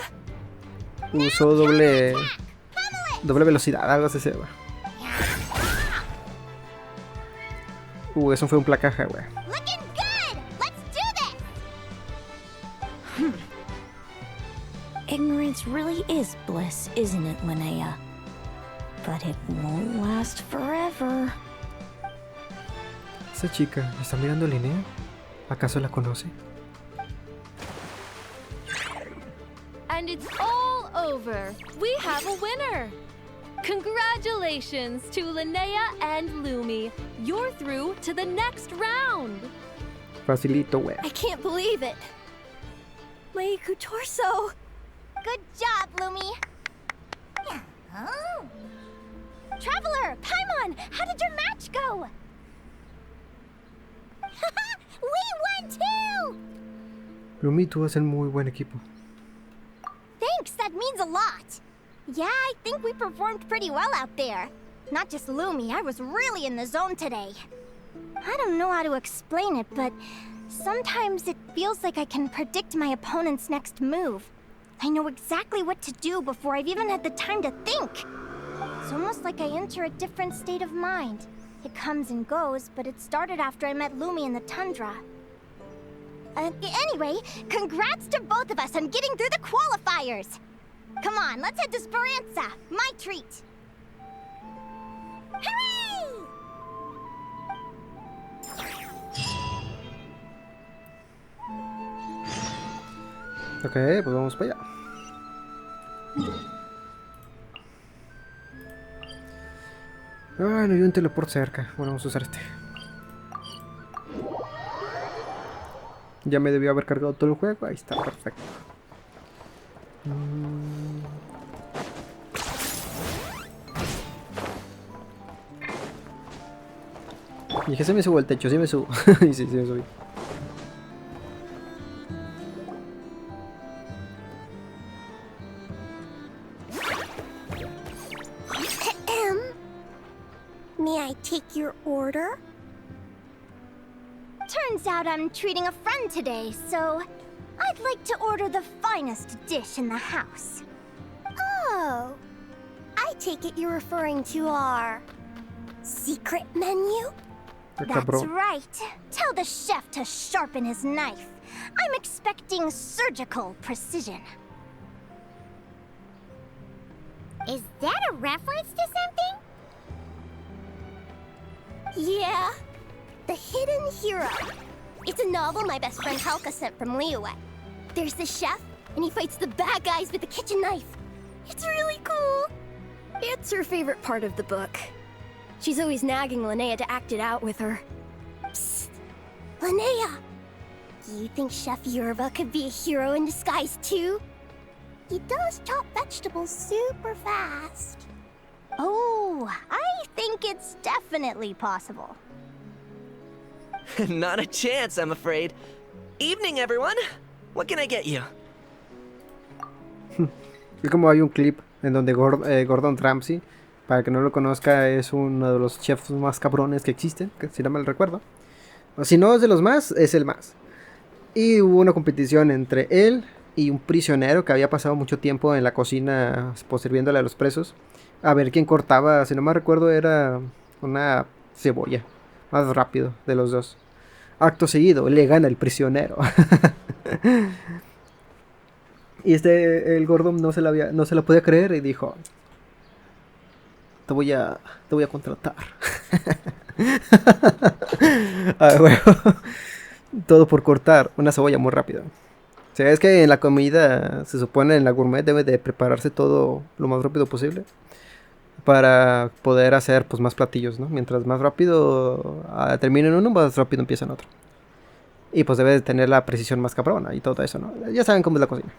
Usó doble velocidad, algo así se llama. Eso fue un placaje, güey. Looking good! Let's do this! Ignorance really is bliss, isn't it, Linnea? But it won't last forever. Esa chica, ¿está mirando a Linnea? ¿Acaso la conoce? And it's all over. We have a winner. Congratulations to Linnea and Lumi. You're through to the next round. Facilito, güey. I can't believe it. My torso. Good job, Lumi. Oh. Traveler, Paimon, how did your match go? We won too! Lumi, tú vas en muy buen equipo. Thanks, that means a lot. Yeah, I think we performed pretty well out there. Not just Lumi, I was really in the zone today. I don't know how to explain it, but sometimes it feels like I can predict my opponent's next move. I know exactly what to do before I've even had the time to think. It's almost like I enter a different state of mind. It comes and goes, but it started after I met Lumi in the tundra. Anyway, congrats to both of us on getting through the qualifiers! Come on, let's head to Speranza, my treat! Hooray! Ok, pues vamos para allá. Ah, no hay un teleport cerca. Bueno, vamos a usar este. Ya me debió haber cargado todo el juego. Ahí está, perfecto. Y dije, se me subo al techo, sí me subo. Y sí, sí me subí. May I take your order? Turns out I'm treating a friend today, so I'd like to order the finest dish in the house. Oh, I take it you're referring to our secret menu? That's right. Tell the chef to sharpen his knife. I'm expecting surgical precision. Is that a reference to something? Yeah. The Hidden Hero. It's a novel my best friend Halka sent from Liyue. There's the chef, and he fights the bad guys with a kitchen knife. It's really cool. It's her favorite part of the book. She's always nagging Linnea to act it out with her. Psst. Linnea! Do you think Chef Yerba could be a hero in disguise too? He does chop vegetables super fast. Oh, I think it's definitely possible. Not a chance, I'm afraid. Evening, everyone. What can I get you? Y como hay un clip en donde Gordon Ramsay, para que no lo conozca, es uno de los chefs más cabrones que existen, que si no mal recuerdo. O si no es de los más, es el más. Y hubo una competición entre él y un prisionero que había pasado mucho tiempo en la cocina, pues, sirviéndole a los presos. A ver quién cortaba, si no mal recuerdo, era una cebolla. más rápido de los dos. Acto seguido, le gana el prisionero. Y el gordo no se la podía creer y dijo: te voy a contratar. Bueno, todo por cortar una cebolla muy rápido. O sea, es que en la comida, se supone en la gourmet debe de prepararse todo lo más rápido posible para poder hacer pues más platillos, ¿no? Mientras más rápido terminen uno, más rápido empiezan otro. Y pues debe de tener la precisión más cabrona y todo eso, ¿no? Ya saben cómo es la cocina.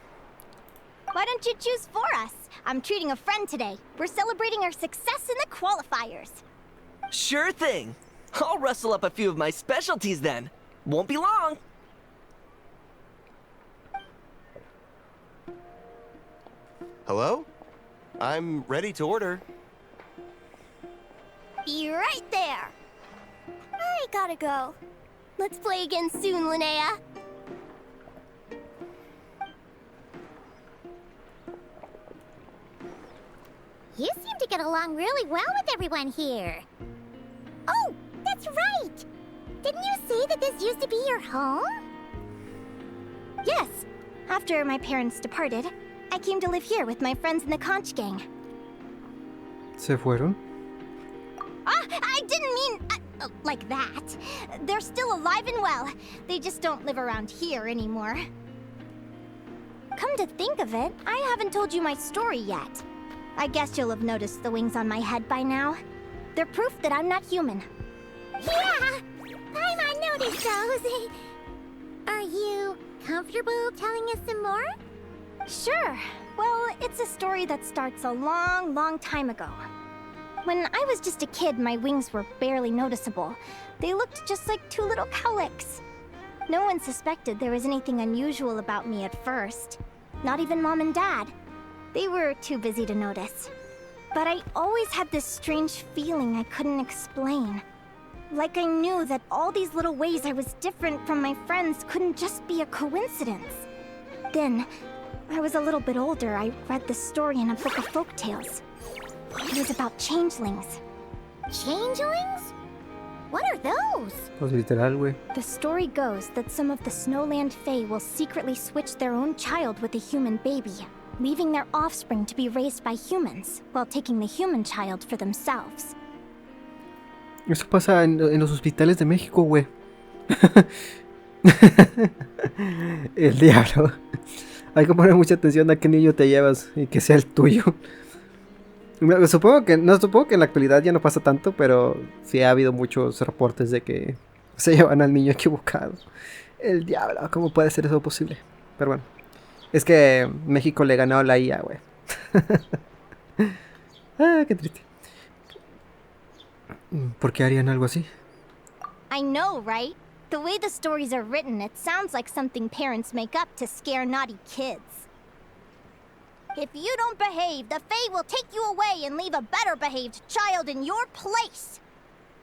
Why don't you choose for us? I'm treating a friend today. We're celebrating our success in the qualifiers. Sure thing. I'll rustle up a few of my specialties then. Won't be long. Hello? I'm ready to order. Be right there. I gotta go. Let's play again soon, Linnea. You seem to get along really well with everyone here. Oh, that's right! Didn't you say that this used to be your home? Yes. After my parents departed, I came to live here with my friends in the conch gang. ¿Se fueron? I didn't mean like that. They're still alive and well. They just don't live around here anymore. Come to think of it, I haven't told you my story yet. I guess you'll have noticed the wings on my head by now. They're proof that I'm not human. Yeah! I noticed those. Are you comfortable telling us some more? Sure. Well, it's a story that starts a long, long time ago. When I was just a kid, my wings were barely noticeable. They looked just like two little cowlicks. No one suspected there was anything unusual about me at first. Not even Mom and Dad. They were too busy to notice. But I always had this strange feeling I couldn't explain. Like I knew that all these little ways I was different from my friends couldn't just be a coincidence. Then, I was a little bit older, I read this story in a book of folktales. It was about changelings. Changelings? What are those? Pues literal, güey. The story goes that some of the Snowland Fae will secretly switch their own child with a human baby, leaving their offspring to be raised by humans, while taking the human child for themselves. Eso pasa en los hospitales de México, güey. El diablo. Hay que poner mucha atención a qué niño te llevas y que sea el tuyo. Supongo que en la actualidad ya no pasa tanto, pero sí ha habido muchos reportes de que se llevan al niño equivocado. El diablo, ¿cómo puede ser eso posible? Pero bueno, es que México le ganó a la IA, güey. Qué triste. ¿Por qué harían algo así? I know, right? The way the stories are written, it sounds like something parents make up to scare naughty kids. If you don't behave, the Fae will take you away and leave a better-behaved child in your place.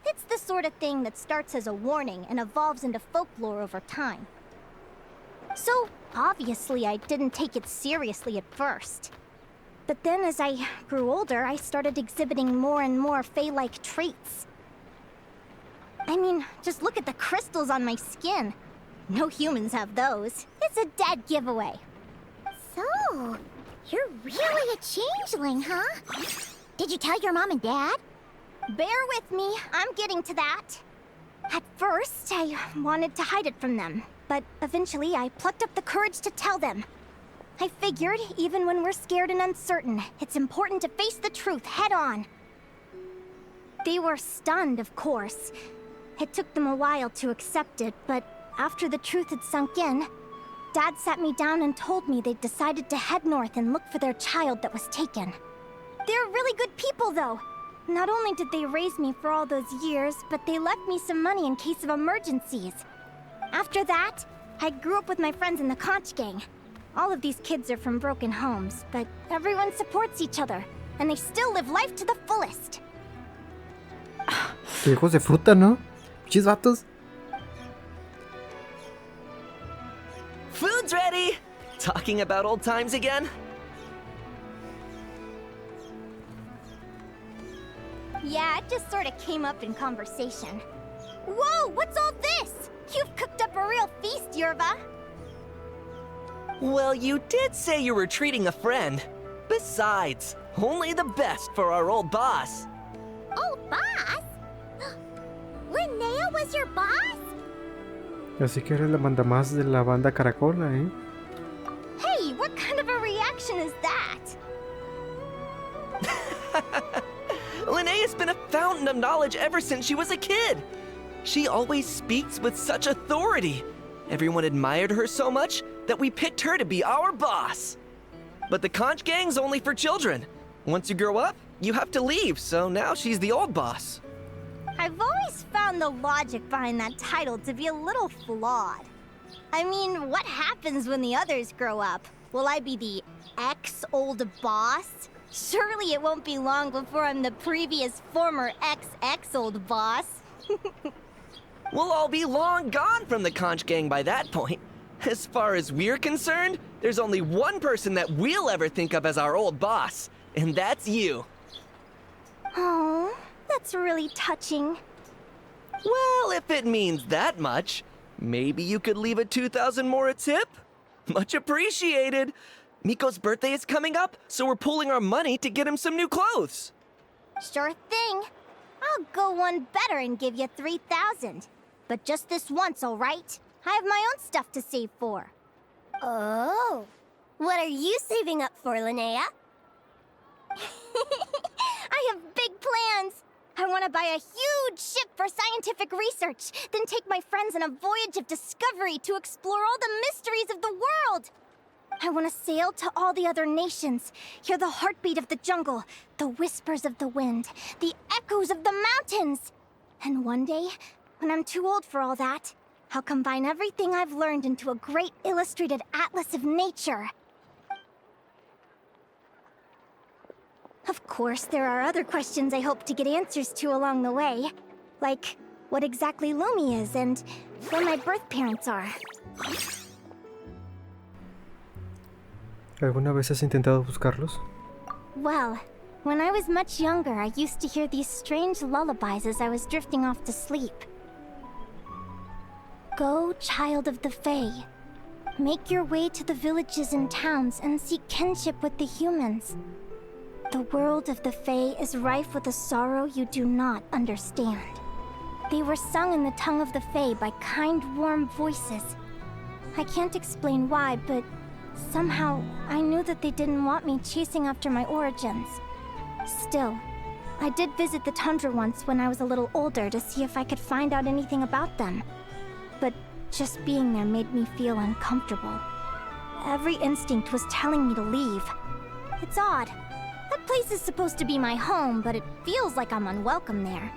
It's the sort of thing that starts as a warning and evolves into folklore over time. So, obviously, I didn't take it seriously at first. But then as I grew older, I started exhibiting more and more Fae-like traits. I mean, just look at the crystals on my skin. No humans have those. It's a dead giveaway. So, you're really a changeling, huh? Did you tell your mom and dad? Bear with me, I'm getting to that. At first, I wanted to hide it from them, but eventually I plucked up the courage to tell them. I figured, even when we're scared and uncertain, it's important to face the truth head on. They were stunned, of course. It took them a while to accept it, but after the truth had sunk in, Dad sat me down and told me they'd decided to head north and look for their child that was taken. They're really good people, though. Not only did they raise me for all those years, but they left me some money in case of emergencies. After that, I grew up with my friends in the conch gang. All of these kids are from broken homes, but everyone supports each other, and they still live life to the fullest. Hijos de fruta, ¿no? Chis vatos. Food's ready! Talking about old times again? Yeah, it just sort of came up in conversation. Whoa, what's all this? You've cooked up a real feast, Yerba. Well, you did say you were treating a friend. Besides, only the best for our old boss. Old boss? Linnea was your boss? Así que eres la mandamás de la banda Caracola, ¿eh? Hey, what kind of a reaction is that? Linnea's been a fountain of knowledge ever since she was a kid. She always speaks with such authority. Everyone admired her so much that we picked her to be our boss. But the conch gang's only for children. Once you grow up, you have to leave, so now she's the old boss. I've always found the logic behind that title to be a little flawed. I mean, what happens when the others grow up? Will I be the ex-old boss? Surely it won't be long before I'm the previous former ex-old boss. We'll all be long gone from the conch gang by that point. As far as we're concerned, there's only one person that we'll ever think of as our old boss, and that's you. Oh, that's really touching. Well, if it means that much, maybe you could leave a 2,000 more a tip? Much appreciated. Miko's birthday is coming up, so we're pooling our money to get him some new clothes. Sure thing. I'll go one better and give you 3,000. But just this once, all right? I have my own stuff to save for. Oh. What are you saving up for, Linnea? I have big plans. I want to buy a huge ship for scientific research, then take my friends on a voyage of discovery to explore all the mysteries of the world. I want to sail to all the other nations, hear the heartbeat of the jungle, the whispers of the wind, the echoes of the mountains. And one day, when I'm too old for all that, I'll combine everything I've learned into a great illustrated atlas of nature. Of course, there are other questions I hope to get answers to along the way. Like, what exactly Lumi is and where my birth parents are. ¿Alguna vez has intentado buscarlos? Well, when I was much younger, I used to hear these strange lullabies as I was drifting off to sleep. Go, child of the Fae. Make your way to the villages and towns and seek kinship with the humans. The world of the Fae is rife with a sorrow you do not understand. They were sung in the tongue of the Fae by kind, warm voices. I can't explain why, but somehow I knew that they didn't want me chasing after my origins. Still, I did visit the tundra once when I was a little older to see if I could find out anything about them. But just being there made me feel uncomfortable. Every instinct was telling me to leave. It's odd. That place is supposed to be my home, but it feels like I'm unwelcome there.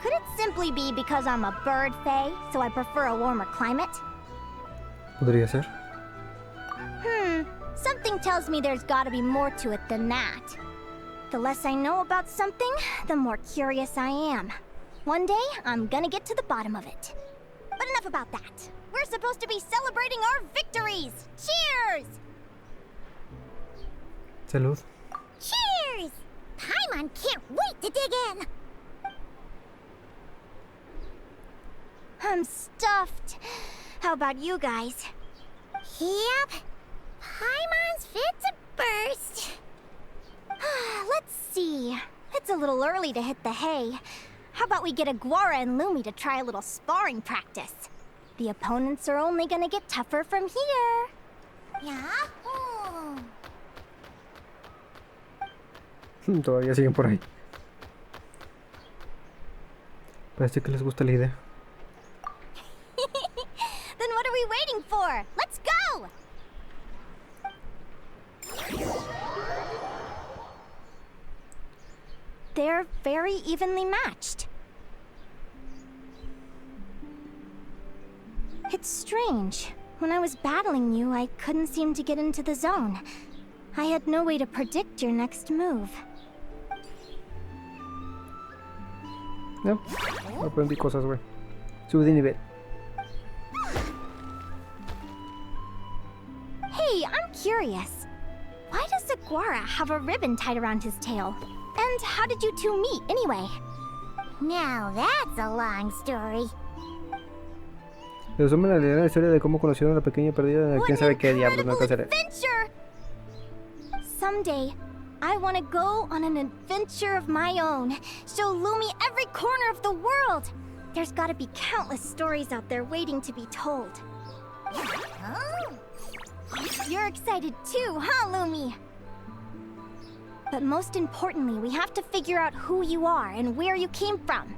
Could it simply be because I'm a bird fae, so I prefer a warmer climate? Podría ser. Something tells me there's gotta be more to it than that. The less I know about something, the more curious I am. One day, I'm gonna get to the bottom of it. But enough about that. We're supposed to be celebrating our victories! Cheers! Salud. Cheers! Paimon can't wait to dig in! I'm stuffed. How about you guys? Yep. Paimon's fit to burst. Let's see. It's a little early to hit the hay. How about we get Aguara and Lumi to try a little sparring practice? The opponents are only gonna get tougher from here. Yahoo! Todavía siguen por ahí. Parece que les gusta la idea. Then what are we waiting for? Let's go! They're very evenly matched. It's strange. When I was battling you, I couldn't seem to get into the zone. I had no way to predict your next move. No, aprendí cosas, güey. Subí de nivel. Hey, I'm curious. Why does Aguara have a ribbon tied around his tail? And how did you two meet, anyway? Now that's a long story. Resumen la historia de cómo conocieron a la pequeña perdida de quién sabe qué diablos, no alcanzaré. Adventure! Someday, I want to go on an adventure of my own. Show Lumi every corner of the world. There's got to be countless stories out there waiting to be told. Oh. You're excited too, huh, Lumi? But most importantly, we have to figure out who you are and where you came from.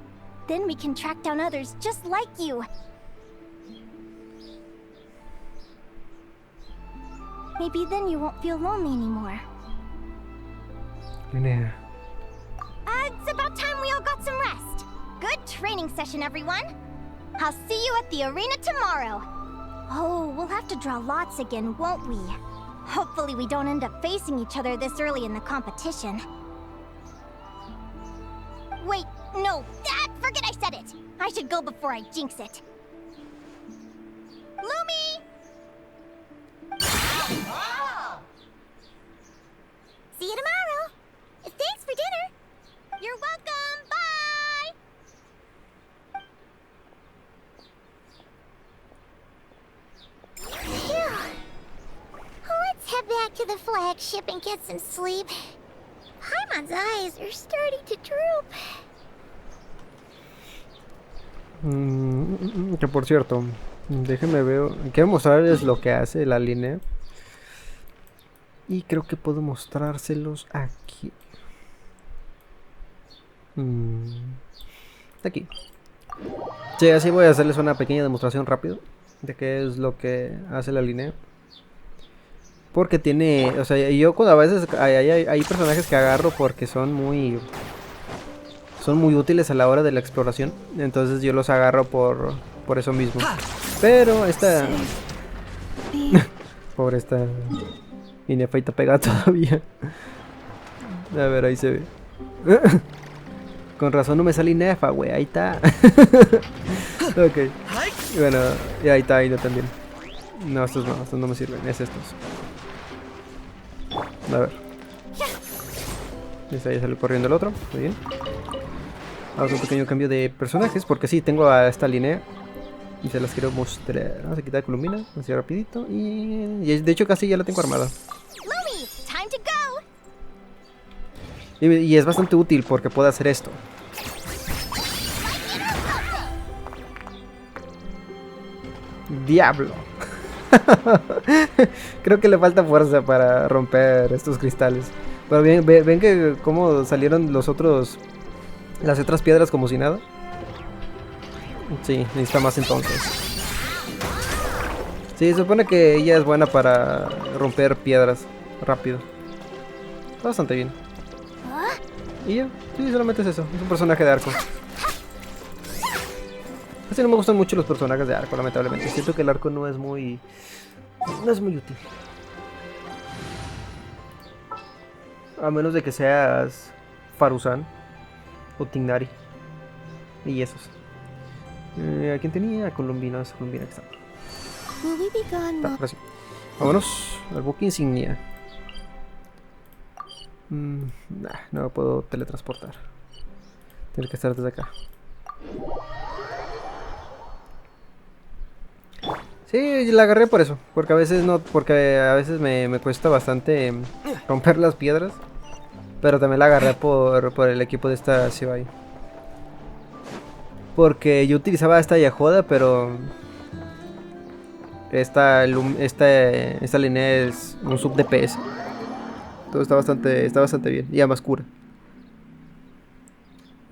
Then we can track down others just like you. Maybe then you won't feel lonely anymore. Linnea. It's about time we all got some rest. Good training session, everyone. I'll see you at the arena tomorrow. Oh, we'll have to draw lots again, won't we? Hopefully we don't end up facing each other this early in the competition. Wait, no, forget I said it. I should go before I jinx it. Lumi! See you tomorrow. Thanks for dinner. You're welcome. Bye. Phew. Let's head back to the flagship and get some sleep. Paimon's eyes are starting to droop. Que por cierto, déjenme ver. Quiero mostrarles lo que hace la Linnea. Y creo que puedo mostrárselos aquí. Aquí. Sí, así voy a hacerles una pequeña demostración rápido de qué es lo que hace la Linnea. Porque tiene, o sea, yo cuando a veces hay personajes que agarro porque son muy útiles a la hora de la exploración. Entonces yo los agarro por eso mismo. Pero esta pobre esta Inefaita pega todavía. A ver, ahí se ve. Con razón no me sale Inefa, güey. Ahí está. Ok. Bueno, y ahí está Ina también. No, estos no me sirven. Es estos. A ver. Ahí sale corriendo el otro. Muy bien. Vamos a un pequeño cambio de personajes. Porque sí, tengo a esta Linnea. Y se las quiero mostrar. Vamos a quitar Columbina. Así rapidito. Y de hecho casi ya la tengo armada. Y es bastante útil porque puede hacer esto. Diablo. Creo que le falta fuerza para romper estos cristales. Pero bien, ven que cómo salieron las otras piedras como si nada. Sí, necesita más entonces. Sí, se supone que ella es buena para romper piedras rápido. Está bastante bien. Y ya, sí, solamente es eso. Es un personaje de arco. Casi no me gustan mucho los personajes de arco, lamentablemente. Siento que el arco no es muy útil. A menos de que seas Faruzan o Tignari. Y esos. ¿A quién tenía? A Columbina. Esa Columbina que está. Gracias. Vámonos al buque insignia. No puedo teletransportar. Tiene que estar desde acá. Sí, la agarré por eso. Porque a veces me cuesta bastante romper las piedras. Pero también la agarré por el equipo de esta Cibai. Porque yo utilizaba esta Yajoda, pero esta Linnea es un sub DPS. Todo está bastante bien. Y además cura.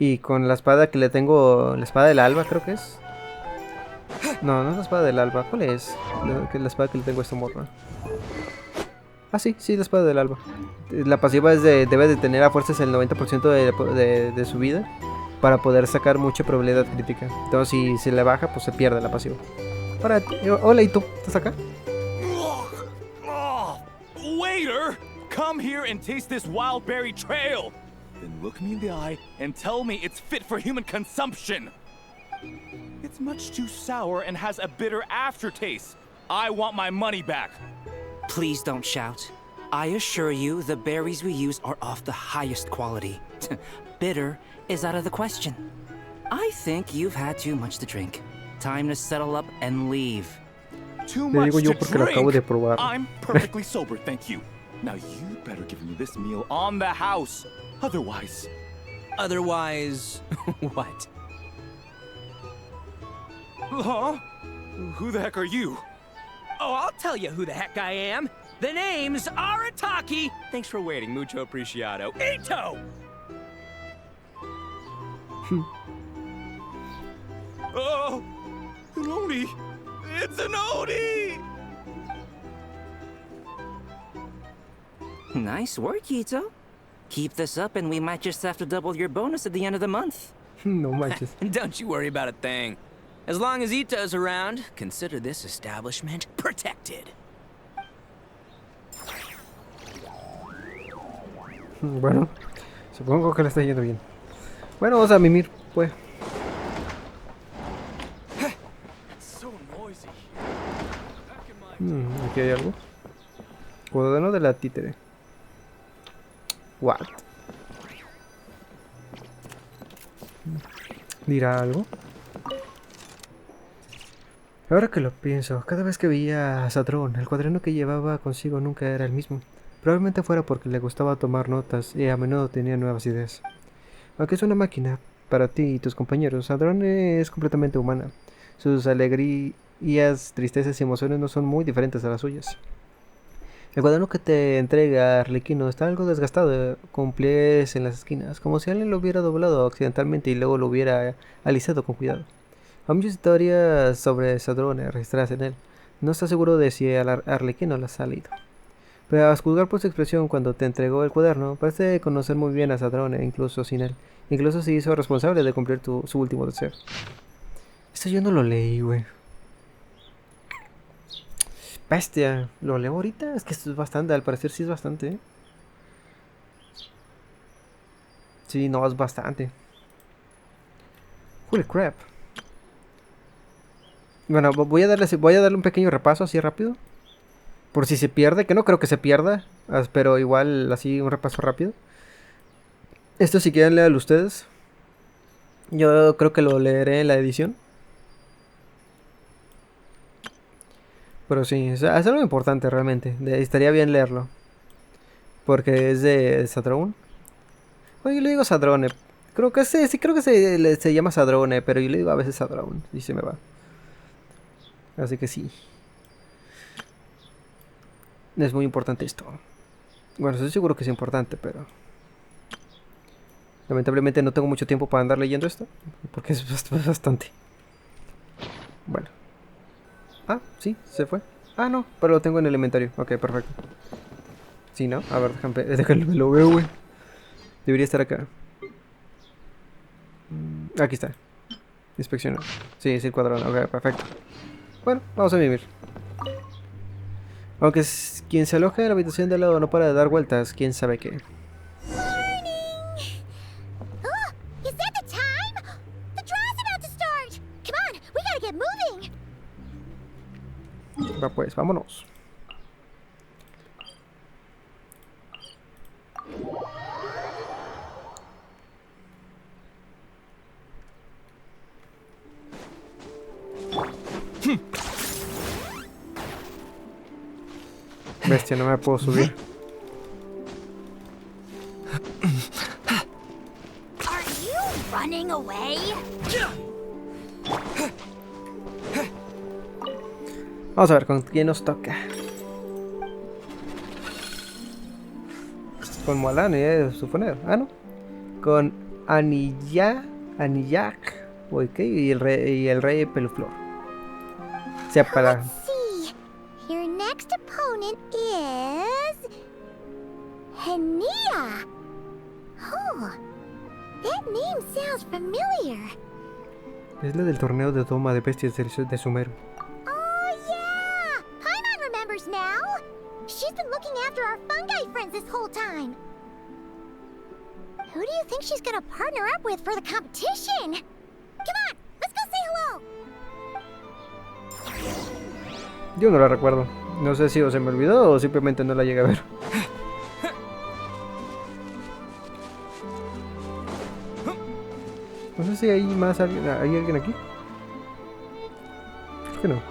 Y con la espada que le tengo, la espada del alba creo que es. No es la espada del alba. ¿Cuál es? La espada que le tengo a esta morra. Ah, sí, la espada del alba. La pasiva debe de tener a fuerzas el 90% de su vida para poder sacar mucha probabilidad crítica. Entonces si se le baja, pues se pierde la pasiva. Hola, ¿y tú? ¿Estás acá? Waiter! Come here and taste this wild berry trail! Then look me in the eye and tell me it's fit for human consumption! It's much too sour and has a bitter aftertaste. I want my money back. Please don't shout. I assure you the berries we use are of the highest quality. Bitter is out of the question. I think you've had too much to drink. Time to settle up and leave. Too Le much digo yo to porque lo acabo de drink? probar. I'm perfectly sober, thank you. Now you better give me this meal on the house. Otherwise... Otherwise, what? Huh? Who the heck are you? Oh, I'll tell you who the heck I am. The name's Arataki. Thanks for waiting, mucho apreciado. Ito! Oh, an Oni! It's an Oni! Nice work, Ito. Keep this up and we might just have to double your bonus at the end of the month. No manches. Don't you worry about a thing. As long as Ito's around, consider this establishment protected. Bueno, supongo que le está yendo bien. Bueno, vamos a mimir, pues. Aquí hay algo. Cuaderno de la títere. What? ¿Dirá algo? Ahora que lo pienso, cada vez que veía a Sadrón, el cuaderno que llevaba consigo nunca era el mismo. Probablemente fuera porque le gustaba tomar notas y a menudo tenía nuevas ideas. Aunque es una máquina, para ti y tus compañeros, Sadrón es completamente humana. Sus alegrías, tristezas y emociones no son muy diferentes a las suyas. El cuaderno que te entrega Arlequino está algo desgastado, con pliegues en las esquinas, como si alguien lo hubiera doblado accidentalmente y luego lo hubiera alisado con cuidado. Hay muchas historias sobre Sadrone registradas en él. No está seguro de si Arlequino las ha leído. Pero a juzgar por su expresión cuando te entregó el cuaderno, parece conocer muy bien a Sadrone, incluso sin él. Incluso se hizo responsable de cumplir su último deseo. Esto yo no lo leí, güey. Bestia, ¿lo leo ahorita? Es que esto es bastante, al parecer sí es bastante, ¿eh? Sí, no, es bastante. Holy crap. Bueno, voy a darle un pequeño repaso así rápido. Por si se pierde, que no creo que se pierda. Pero igual así un repaso rápido. Esto si quieren leerlo ustedes. Yo creo que lo leeré en la edición. Pero sí, es algo importante realmente. Estaría bien leerlo. Porque es de Sadrone. Bueno, yo le digo Sadrone. Creo que sí, creo que se llama Sadrone. Pero yo le digo a veces Sadrone. Y se me va. Así que sí. Es muy importante esto. Bueno, estoy seguro que es importante, pero... lamentablemente no tengo mucho tiempo para andar leyendo esto. Porque es bastante. Bueno. Ah, sí, se fue. Ah, no, pero lo tengo en el inventario. Ok, perfecto. Sí, ¿no? A ver, déjame lo veo, güey. Debería estar acá. Aquí está. Inspeccionar. Sí, es el cuadrado. Ok, perfecto. Bueno, vamos a vivir. Aunque quien se aloja en la habitación de al lado no para de dar vueltas, quién sabe qué. Va pues, vámonos. Bestia, no me puedo subir. Are you running away? Vamos a ver con quién nos toca. Con Moalán y suponer. Ah, no. Con Anillac. Ok, y el rey Peluflor. Sea para. Let's see. Your next opponent is Linnea. Oh, that name sounds familiar. Es la del torneo de toma de bestias de Sumeru. Now? She's been looking after our fungi friends this whole time. Who do you think she's gonna partner up with for the competition? Come on, let's go say hello. Yo no la recuerdo. No sé si o se me olvidó o simplemente no la llegué a ver. No sé si hay más alguien, ¿hay alguien aquí? Creo que no.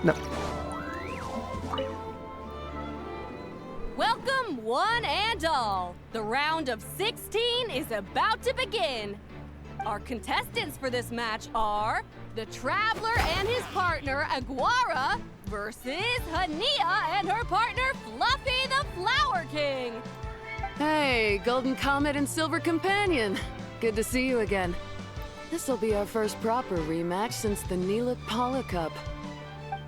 No. Welcome, one and all. The round of 16 is about to begin. Our contestants for this match are the Traveler and his partner, Aguara, versus Linnea and her partner, Fluffy the Flower King. Hey, Golden Comet and Silver Companion. Good to see you again. This'll be our first proper rematch since the Neelix Paula Cup.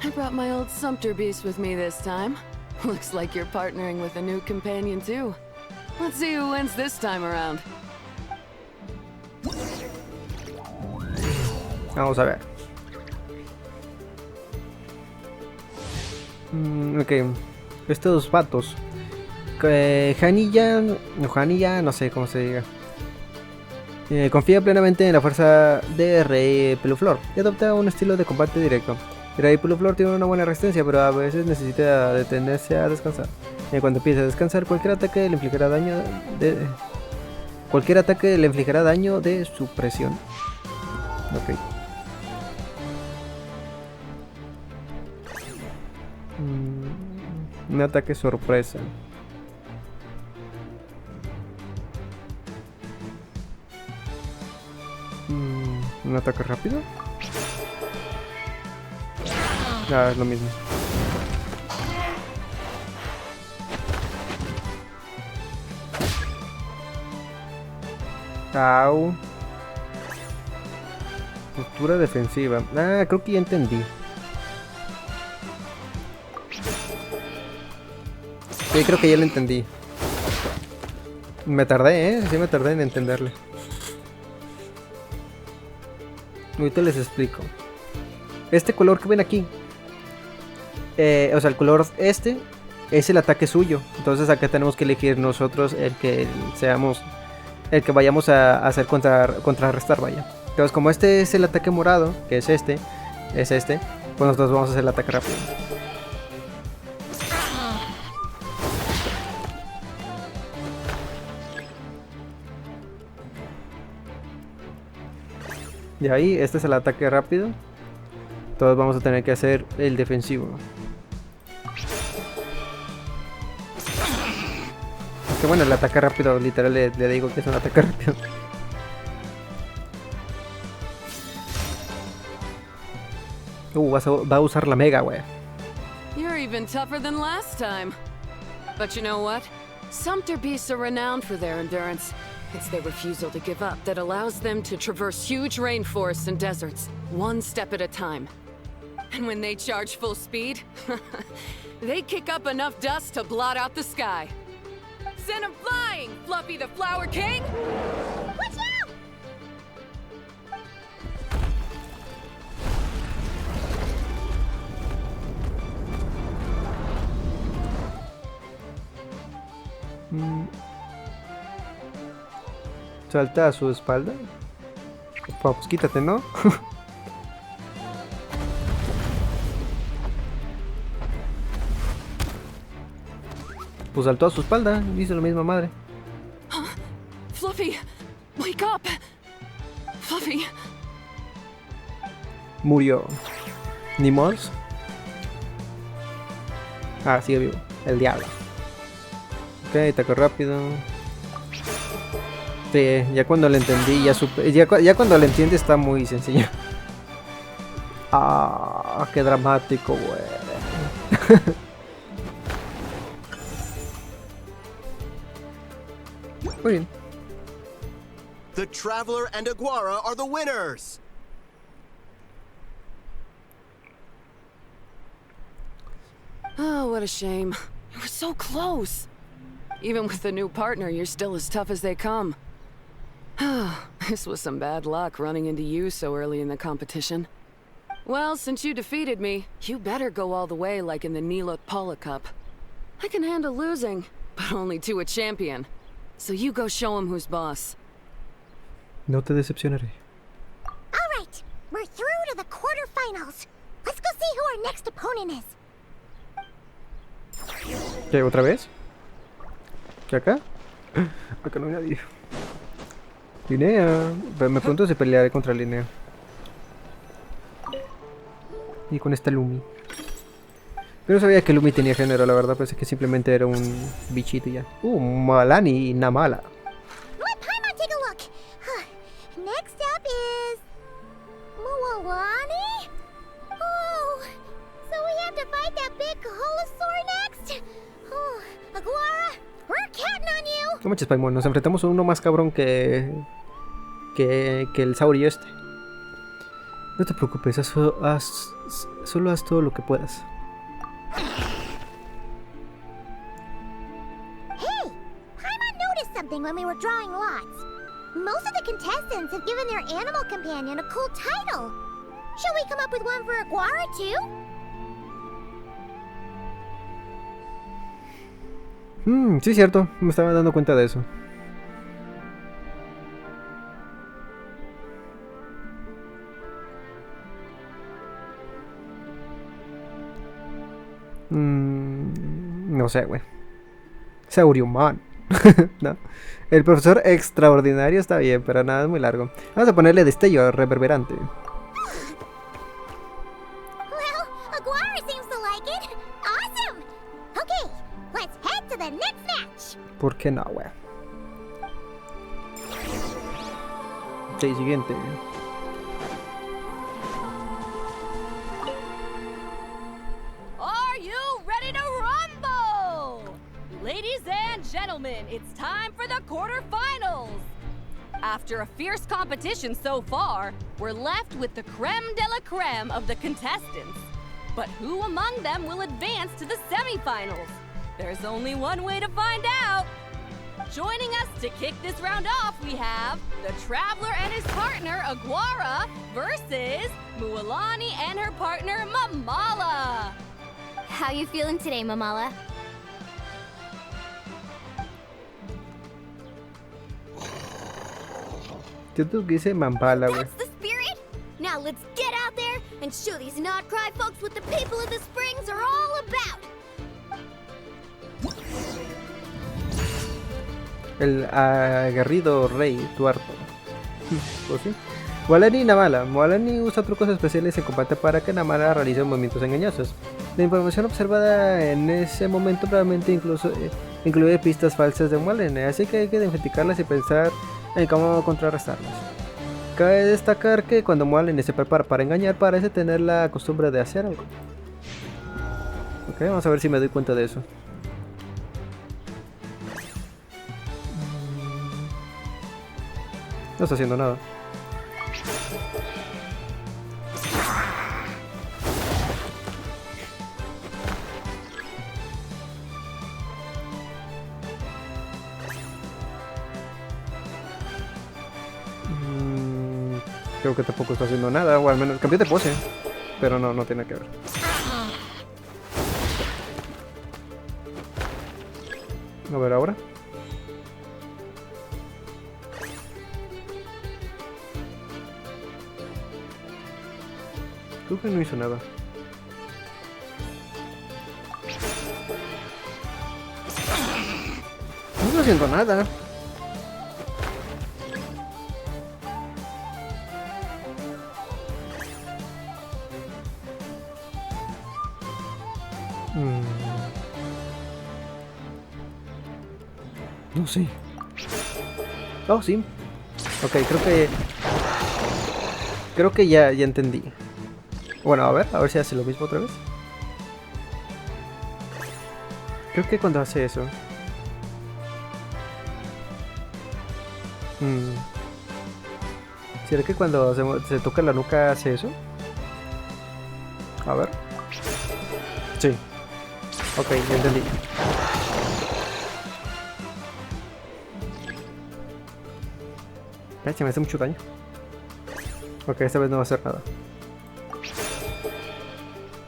I brought my old Sumpter Beast with me this time. Looks like you're partnering with a new companion too. Let's see who wins this time around. Vamos a ver. Ok. Estos patos. Janilla, no sé cómo se diga. Confía plenamente en la fuerza de Rey Peluflor y adopta un estilo de combate directo. Rey Peluflor tiene una buena resistencia, pero a veces necesita detenerse a descansar. Cuando empiece a descansar, cualquier ataque le infligirá daño de supresión. Ok. Un ataque sorpresa. Un ataque rápido. Ah, es lo mismo. Au. Postura defensiva. Ah, creo que ya entendí. Sí, creo que ya lo entendí. Me tardé, sí me tardé en entenderle. Ahorita les explico. Este color que ven aquí, o sea, el color este es el ataque suyo. Entonces acá tenemos que elegir nosotros el que vayamos a hacer contrarrestar, vaya. Entonces como este es el ataque morado, que es este, pues nosotros vamos a hacer el ataque rápido. Y ahí, este es el ataque rápido. Todos vamos a tener que hacer el defensivo. Que bueno, el ataque rápido, literal le digo que es un ataque rápido. Va a usar la mega, wey. You're even tougher than last time. But you know what? Sumpter beasts are renowned for their endurance. It's their refusal to give up that allows them to traverse huge rainforests and deserts, one step at a time. And when they charge full speed, they kick up enough dust to blot out the sky. Send them flying, Fluffy the Flower King! Watch out! Salta a su espalda. Pues quítate, ¿no? Pues saltó a su espalda, dice la misma madre. Fluffy, wake up! Fluffy. Murió. ¿Ni mods? Ah, sigue vivo. El diablo. Ok, ataque rápido. Sí, ya cuando lo entendí, ya cuando lo entiende está muy sencillo. Ah, qué dramático, güey. Muy bien. The Traveler and Aguara are the winners! Oh, what a shame. You were so close. Even with the new partner, you're still as tough as they come. This was some bad luck running into you so early in the competition. Well, since you defeated me, you better go all the way like in the Neelix Paula Cup. I can handle losing, but only to a champion. So you go show him who's boss. No te decepcionaré. All right, we're through to the quarterfinals. Let's go see who our next opponent is. ¿Qué, otra vez? ¿Qué acá? Acá no hay nadie. Linnea. Me pregunto si pelearé contra Linnea. Y con esta Lumi. Yo no sabía que Lumi tenía género, la verdad. Pensé que simplemente era un bichito y ya. Malani y Namala. Let Paimon take a look. Next up is Mualani. Oh, so we have to fight that big Holosaur next. Oh, Aguara, we're counting on you. No manches, Paimon, nos enfrentamos a uno más cabrón que el saurio este. No te preocupes, solo haz todo lo que puedas. Hey, Paimon noticed something when we were drawing lots. Most of the contestants have given their animal companion a cool title. Shall we come up with one for Aguara too? Sí, cierto, me estaba dando cuenta de eso. No sé, güey. Sauriumon. No. El profesor extraordinario está bien, pero nada, es muy largo. Vamos a ponerle destello reverberante. Well, Aguara seems to like it. Awesome. Okay, let's head to the next match. ¿Por qué no, güey? Sí, siguiente. Are you ready to rumble? Ladies and gentlemen, it's time for the quarterfinals. After a fierce competition so far, we're left with the creme de la creme of the contestants. But who among them will advance to the semifinals? There's only one way to find out. Joining us to kick this round off, we have the Traveler and his partner, Aguara, versus Mualani and her partner, Mamala. How you feeling today, Mamala? Yo tengo que dice Mampala, güey. That's the spirit? Now let's get out there and show these not-cry folks what the people of the Springs are all about. El aguerrido rey tuerto. Pues sí. Mualani y Namala. Mualani usa trucos especiales en combate para que Namala realice movimientos engañosos. La información observada en ese momento probablemente incluso incluye pistas falsas de Mualani, así que hay que identificarlas y pensar en cómo contrarrestarlas. Cabe destacar que cuando Mualani se prepara para engañar parece tener la costumbre de hacer algo. Ok, vamos a ver si me doy cuenta de eso. No está haciendo nada. Creo que tampoco está haciendo nada, o al menos cambió de pose. Pero no tiene que ver. A ver ahora. Creo que no hizo nada. No está haciendo nada. No sé. Oh, sí. Ok, creo que ya entendí. Bueno, a ver si hace lo mismo otra vez. Creo que cuando hace eso. ¿Será que cuando se toca la nuca hace eso? A ver. Sí. Ok, ya entendí. Se me hace mucho daño. Ok, esta vez no va a hacer nada.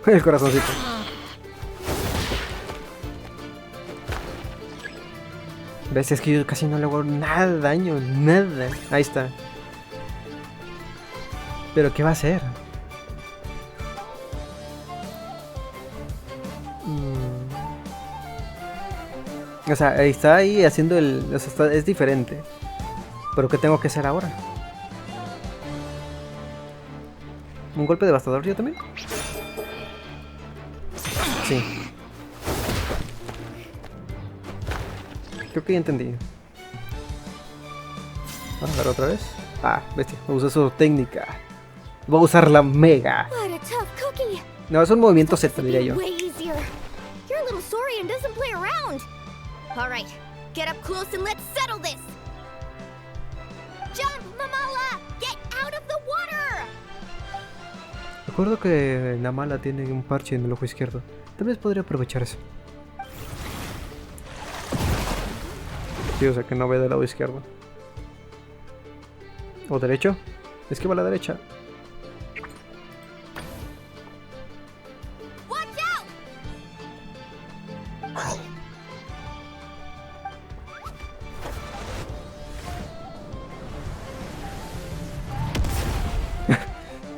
El corazoncito. ¿Ves? Es que yo casi no le hago nada de daño. Nada. Ahí está. ¿Pero qué va a hacer? O sea, está ahí haciendo el... O sea, es diferente. ¿Pero qué tengo que hacer ahora? ¿Un golpe devastador yo también? Sí. Creo que ya entendí. Vamos a dar otra vez. Ah, bestia. Usa su técnica. Voy a usar la mega. What a tough cookie. No, es un movimiento Z, diría yo. Way easier. Your little Saurian doesn't play around. All right, get up close and let's settle this. Jump, Mamala! Get out of the water! Recuerdo que Namala tiene un parche en el ojo izquierdo. Tal vez podría aprovechar eso. Sí, o sea que no ve del lado izquierdo. ¿O derecho? Es que va a la derecha. Watch out!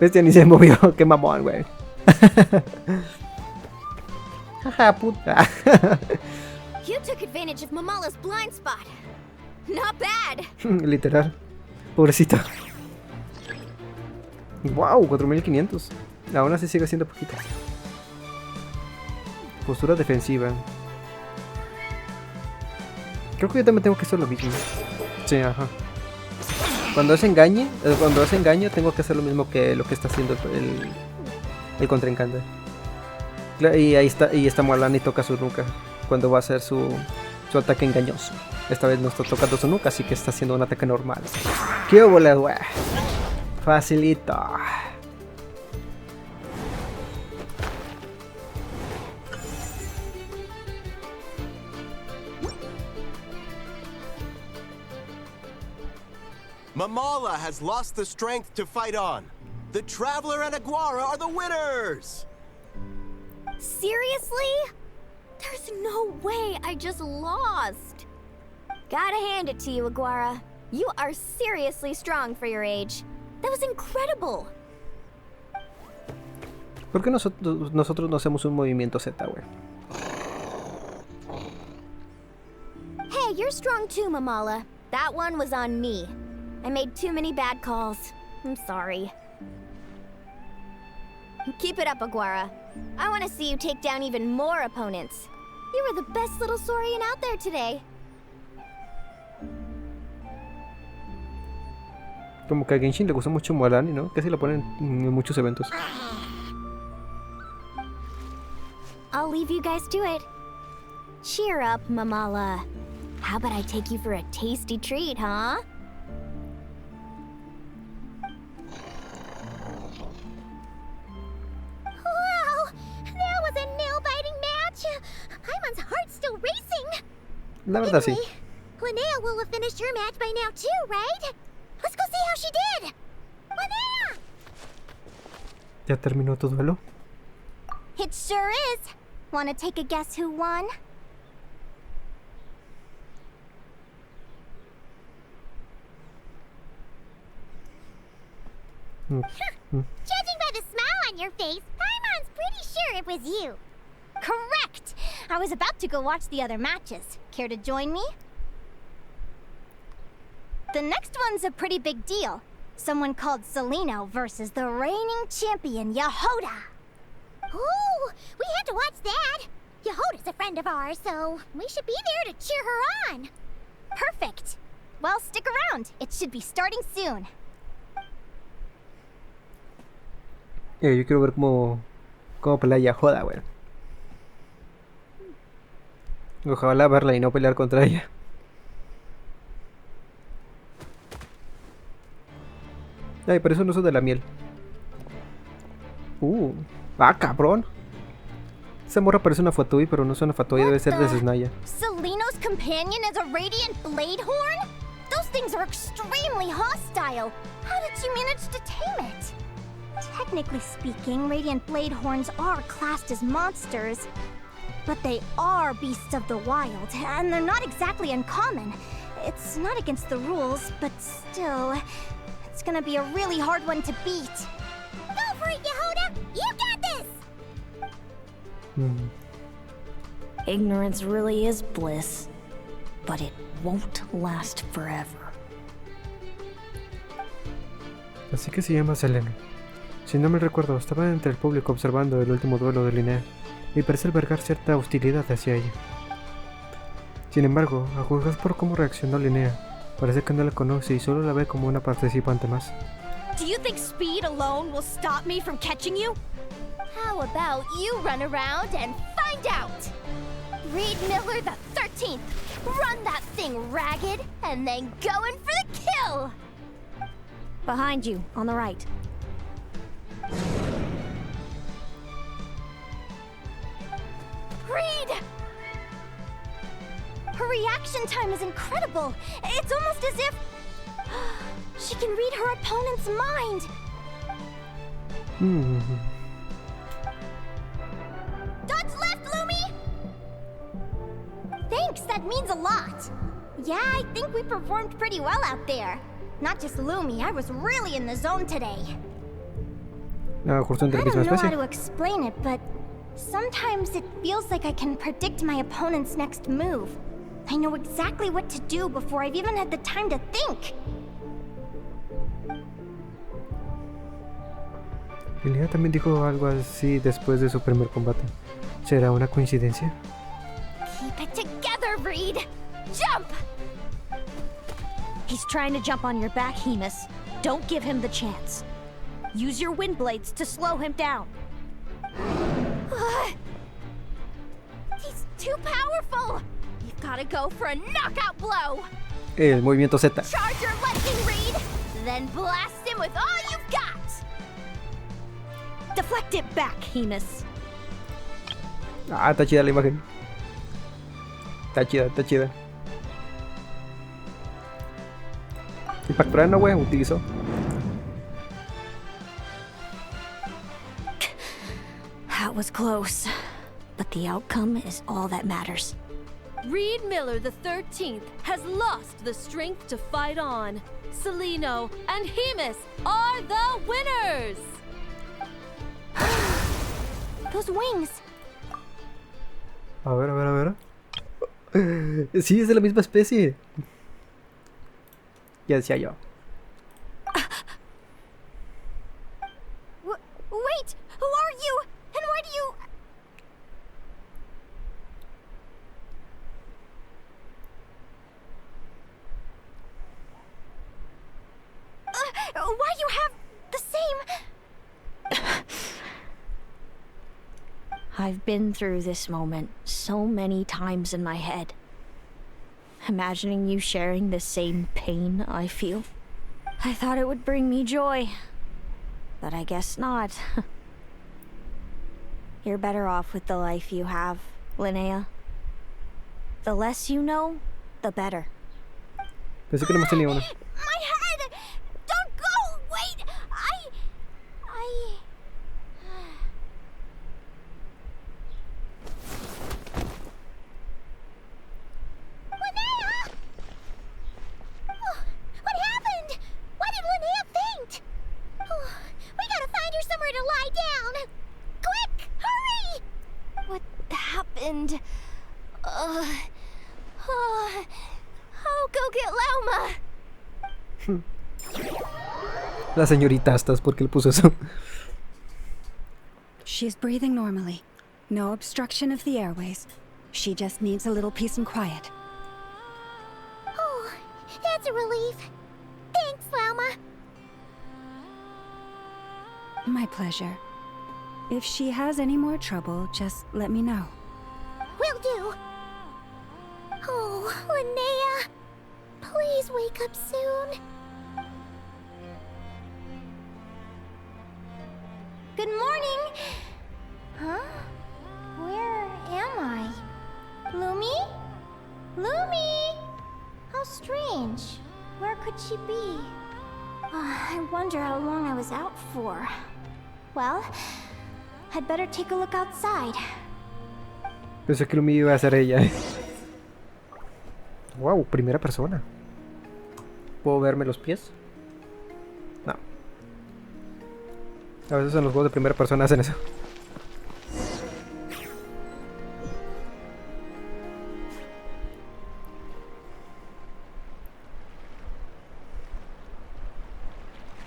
Bestia ni se movió, qué mamón, güey. Jaja, puta. You took advantage of Mamala's blind spot. Not bad. Literal. Pobrecita. Wow, 4500. Aún así sigue siendo poquito. Postura defensiva. Creo que yo también tengo que hacer lo mismo. Sí, ajá. Cuando hace engaño, tengo que hacer lo mismo que lo que está haciendo el contrincante. Y ahí está Mualana y toca su nuca cuando va a hacer su ataque engañoso. Esta vez no está tocando su nuca, así que está haciendo un ataque normal. ¡Qué bola, güey! Facilito. Mamala has lost the strength to fight on. The Traveler and Aguara are the winners! Seriously? There's no way I just lost. Gotta hand it to you, Aguara. You are seriously strong for your age. That was incredible. ¿Por qué nosotros no hacemos un movimiento Z, güey? Hey, you're strong too, Mamala. That one was on me. I made too many bad calls. I'm sorry. Keep it up, Aguara. I want to see you take down even more opponents. You were the best little Saurian out there today. Como que a Genshin le gusta mucho Mualani, ¿no? Casi lo ponen en muchos eventos. I'll leave you guys to it. Cheer up, Mamala. How about I take you for a tasty treat, huh? Wow! That was a nail-biting match! Paimon's heart's still racing! La verdad, sí. Linnea will have finished her match by now too, right? Let's go see how she did! Linnea! ¿Ya terminó tu duelo? It sure is. Wanna take a guess who won? Judging by the smile on your face, Paimon's pretty sure it was you. Correct! I was about to go watch the other matches. Care to join me? The next one's a pretty big deal. Someone called Celino versus the reigning champion, Yehoda. Ooh, we had to watch that. Yehoda's a friend of ours, so we should be there to cheer her on. Perfect. Well, stick around. It should be starting soon. Yo quiero ver cómo pelea Yehoda, güey. Ojalá verla y no pelear contra ella. Ay, pero eso no es de la miel. Cabrón. Esa morra parece una Fatui, pero no es una Fatui, debe ser de Snaya. Celino's companion is a radiant blade horn? Those things are extremely hostile. How did you manage to tame it? Technically speaking, radiant blade horns are classed as monsters. But they are beasts of the wild, and they're not exactly uncommon. It's not against the rules, but still, it's gonna be a really hard one to beat. Go for it, Yehoda! You got this! Ignorance really is bliss, but it won't last forever. Así que se llama Selena. Si no me recuerdo, estaba entre el público observando el último duelo de Linnea y parece albergar cierta hostilidad hacia ella. Sin embargo, a juzgar por cómo reaccionó Linnea, parece que no la conoce y solo la ve como una participante más. Do you think speed alone will stop me from catching you? How about you run around and find out? Reed Miller the 13th, run that thing ragged and then go in for the kill! Behind you, on the right. Reed! Her reaction time is incredible. It's almost as if she can read her opponent's mind. Dodge left, Lumi! Thanks, that means a lot. Yeah, I think we performed pretty well out there. Not just Lumi, I was really in the zone today. Justo entre I la misma don't know how especie. to explain it, but sometimes it feels like I can predict my opponent's next move. I know exactly what to do before I've even had the time to think. Linnea también dijo algo así después de su primer combate. ¿Será una coincidencia? Keep it together, Reed! Jump! He's trying to jump on your back, Hemus. Don't give him the chance. Use your wind blades to slow him down. He's too powerful! You've gotta go for a knockout blow! El movimiento Z. Charge your lightning, Reed! Then blast him with all you've got! Deflect it back, Hemus. Ah, está chida la imagen. Está chida, está chida. Impactorano, wey, utilizó. That was close, but the outcome is all that matters. Reed Miller the 13th has lost the strength to fight on. Celino and Hemus are the winners! Those wings! A ver, a ver, a ver. Sí, es de la misma especie. Ya decía yo. Wait! Who are you? And why do you... why do you have the same... I've been through this moment so many times in my head. Imagining you sharing the same pain I feel. I thought it would bring me joy, but I guess not. You're better off with the life you have, Linnea. The less you know, the better. Pensé que no hemos tenido una. My head! Don't go! Wait! Linnea! Oh, what happened? Why did Linnea faint? Oh, we gotta find her somewhere to lie down. Quick! Hurry! What happened? I'll go get Lauma. La señorita Astas, ¿por qué le puso eso? She's breathing normally. No obstruction of the airways. She just needs a little peace and quiet. Oh, that's a relief. Thanks, Lauma. My pleasure. If she has any more trouble, just let me know. Will do. Oh, Linnea. Please wake up soon. Good morning! Huh? Where am I? Lumi? Lumi! How strange. Where could she be? I wonder how long I was out for. Well, I'd better take a look outside. Pensé que lo mío iba a ser ella. Wow, primera persona. ¿Puedo verme los pies? No. A veces en los juegos de primera persona hacen eso.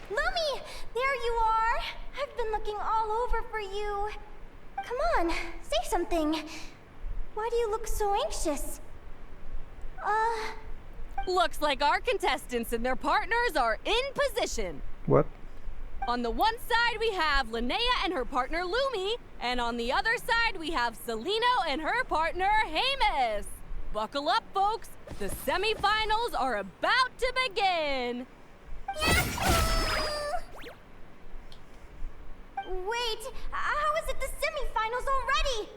Lumi! you... Come on, say something. Why do you look so anxious? Looks like our contestants and their partners are in position. What? On the one side, we have Linnea and her partner Lumi, and on the other side, we have Celino and her partner Hamus. Buckle up, folks. The semifinals are about to begin. Wait, how is it the semifinals already?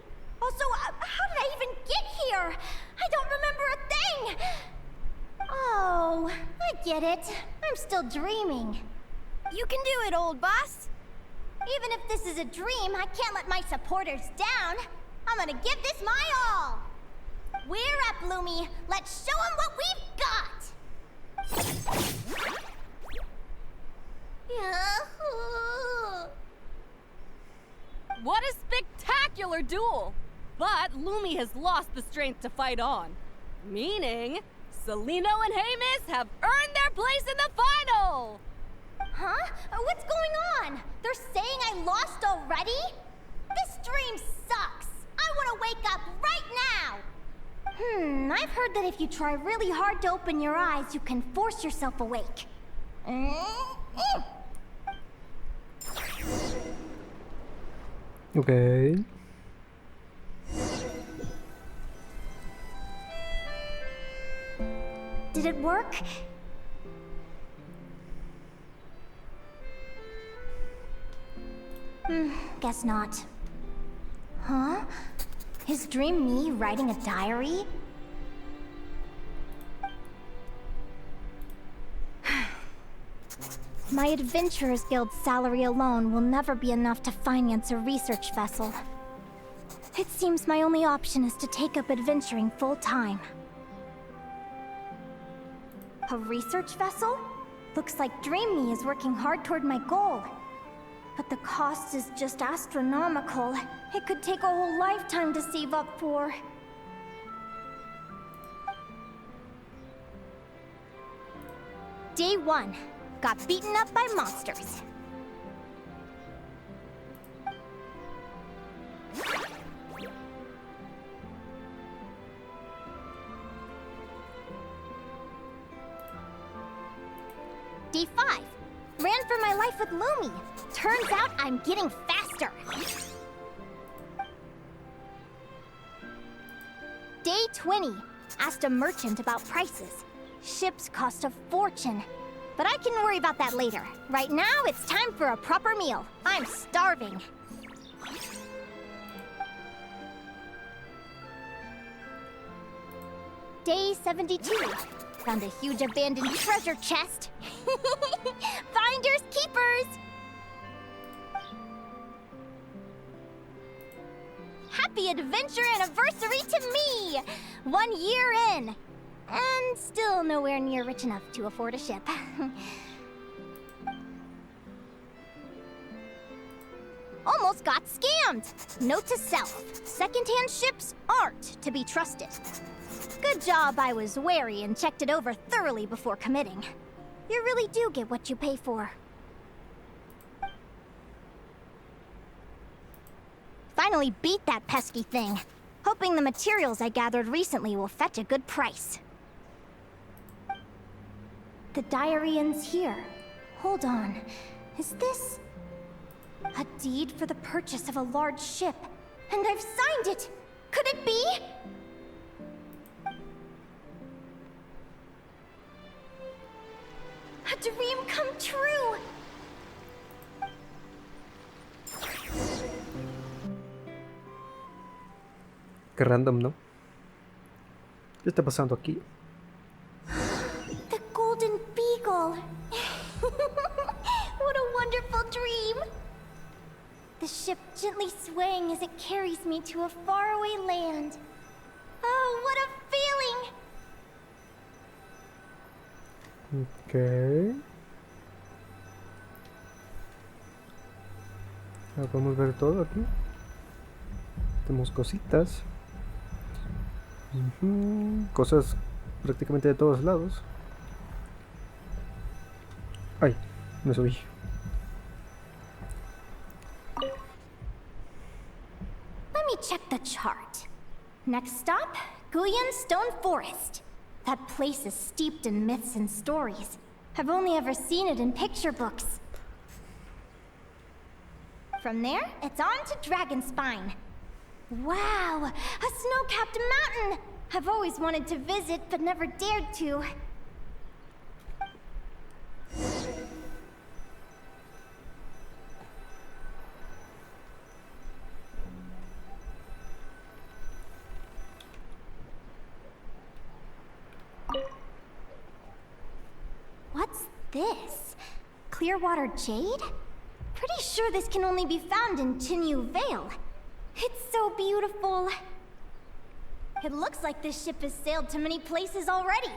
Also, how did I even get here? I don't remember a thing. Oh, I get it. I'm still dreaming. You can do it, old boss. Even if this is a dream, I can't let my supporters down. I'm gonna give this my all. We're up, Lumi. Let's show them what we've got. What a spectacular duel! But Lumi has lost the strength to fight on. Meaning, Celino and Hamus have earned their place in the final! Huh? What's going on? They're saying I lost already? This dream sucks. I want to wake up right now. I've heard that if you try really hard to open your eyes, you can force yourself awake. Okay. Did it work? Guess not. Huh? Is Dream me writing a diary? My Adventurers Guild salary alone will never be enough to finance a research vessel. It seems my only option is to take up adventuring full-time. A research vessel? Looks like Dream Me is working hard toward my goal. But the cost is just astronomical. It could take a whole lifetime to save up for. Day 1. Got beaten up by monsters. Day 5. Ran for my life with Lumi. Turns out I'm getting faster. Day 20. Asked a merchant about prices. Ships cost a fortune. But I can worry about that later. Right now, it's time for a proper meal. I'm starving. Day 72. Found a huge abandoned treasure chest. Finders keepers! Happy adventure anniversary to me! 1 year in. And still nowhere near rich enough to afford a ship. Almost got scammed! Note to self, secondhand ships aren't to be trusted. Good job I was wary and checked it over thoroughly before committing. You really do get what you pay for. Finally beat that pesky thing. Hoping the materials I gathered recently will fetch a good price. The diary ends here. Hold on. Is this... a deed for the purchase of a large ship? And I've signed it! Could it be? A dream come true! Qué random, ¿no? ¿Qué está pasando aquí? The Golden Beagle! What a wonderful dream! The ship gently swaying as it carries me to a faraway land. Oh, what a feeling! Ok. Ahora podemos ver todo aquí. Tenemos cositas. Cosas prácticamente de todos lados. Ay, me subí. heart. Next stop, Guyan Stone Forest. That place is steeped in myths and stories. I've only ever seen it in picture books. From there, it's on to Dragonspine. Wow, a snow-capped mountain! I've always wanted to visit, but never dared to. What's this? Clearwater jade? Pretty sure this can only be found in Chinyu Vale. It's so beautiful. It looks like this ship has sailed to many places already.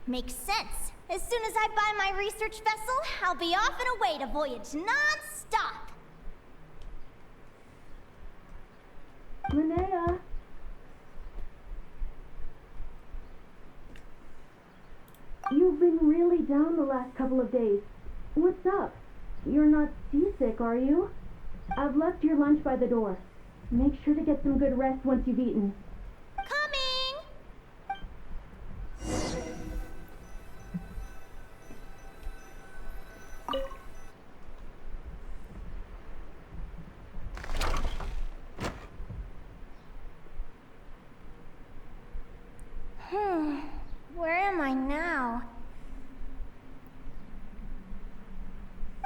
Makes sense. As soon as I buy my research vessel, I'll be off and away to voyage non-stop. Linnea. You've been really down the last couple of days. What's up? You're not seasick, are you? I've left your lunch by the door. Make sure to get some good rest once you've eaten. Coming! Where am I now?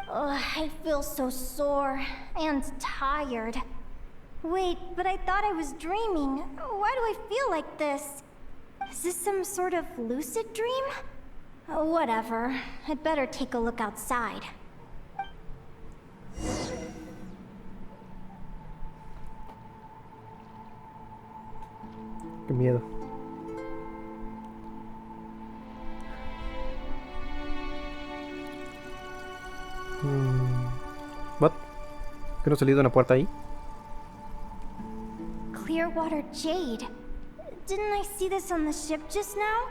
Ugh, I feel so sore and tired. Wait, but I thought I was dreaming. Why do I feel like this? Is this some sort of lucid dream? Whatever. I'd better take a look outside. Qué miedo. ¿What? ¿Que no ha salido una puerta ahí? Clearwater jade. Didn't I see this on the ship just now?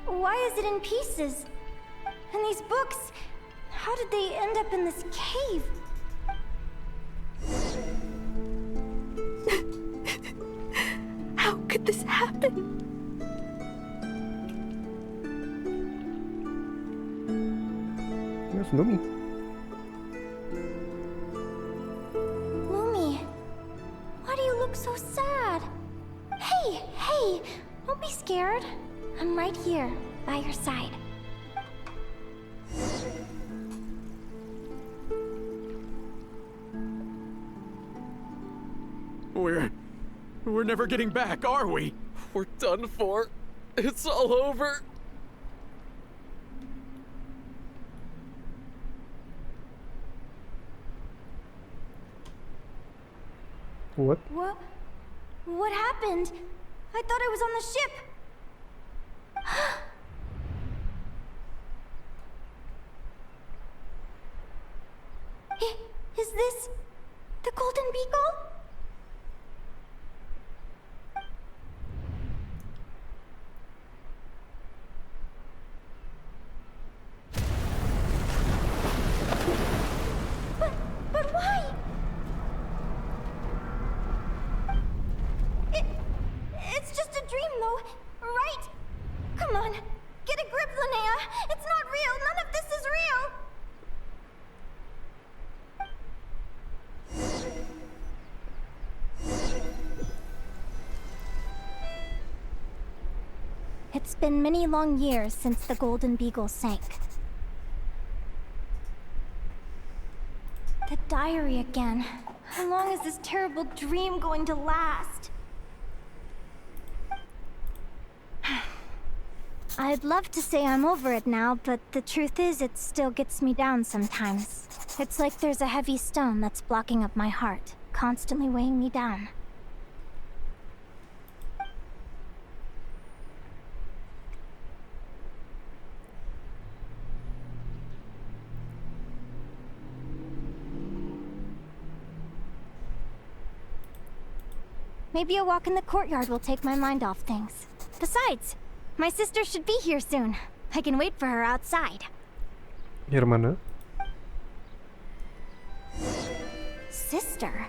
Why is it in pieces? And these books, how did they end up in this cave? How could this happen? There's Lumi. Lumi, why do you look so sad? Hey, don't be scared. I'm right here, by your side. We're never getting back, are we? We're done for. It's all over. What? What happened? I thought I was on the ship. Is this the Golden Beagle? But why? It's just a dream, though, right? Come on, get a grip, Linnea. It's not real. None of this is real. It's been many long years since the Golden Beagle sank. The diary again. How long is this terrible dream going to last? I'd love to say I'm over it now, but the truth is it still gets me down sometimes. It's like there's a heavy stone that's blocking up my heart, constantly weighing me down. Maybe a walk in the courtyard will take my mind off things. Besides, my sister should be here soon. I can wait for her outside. Mi hermana. Sister?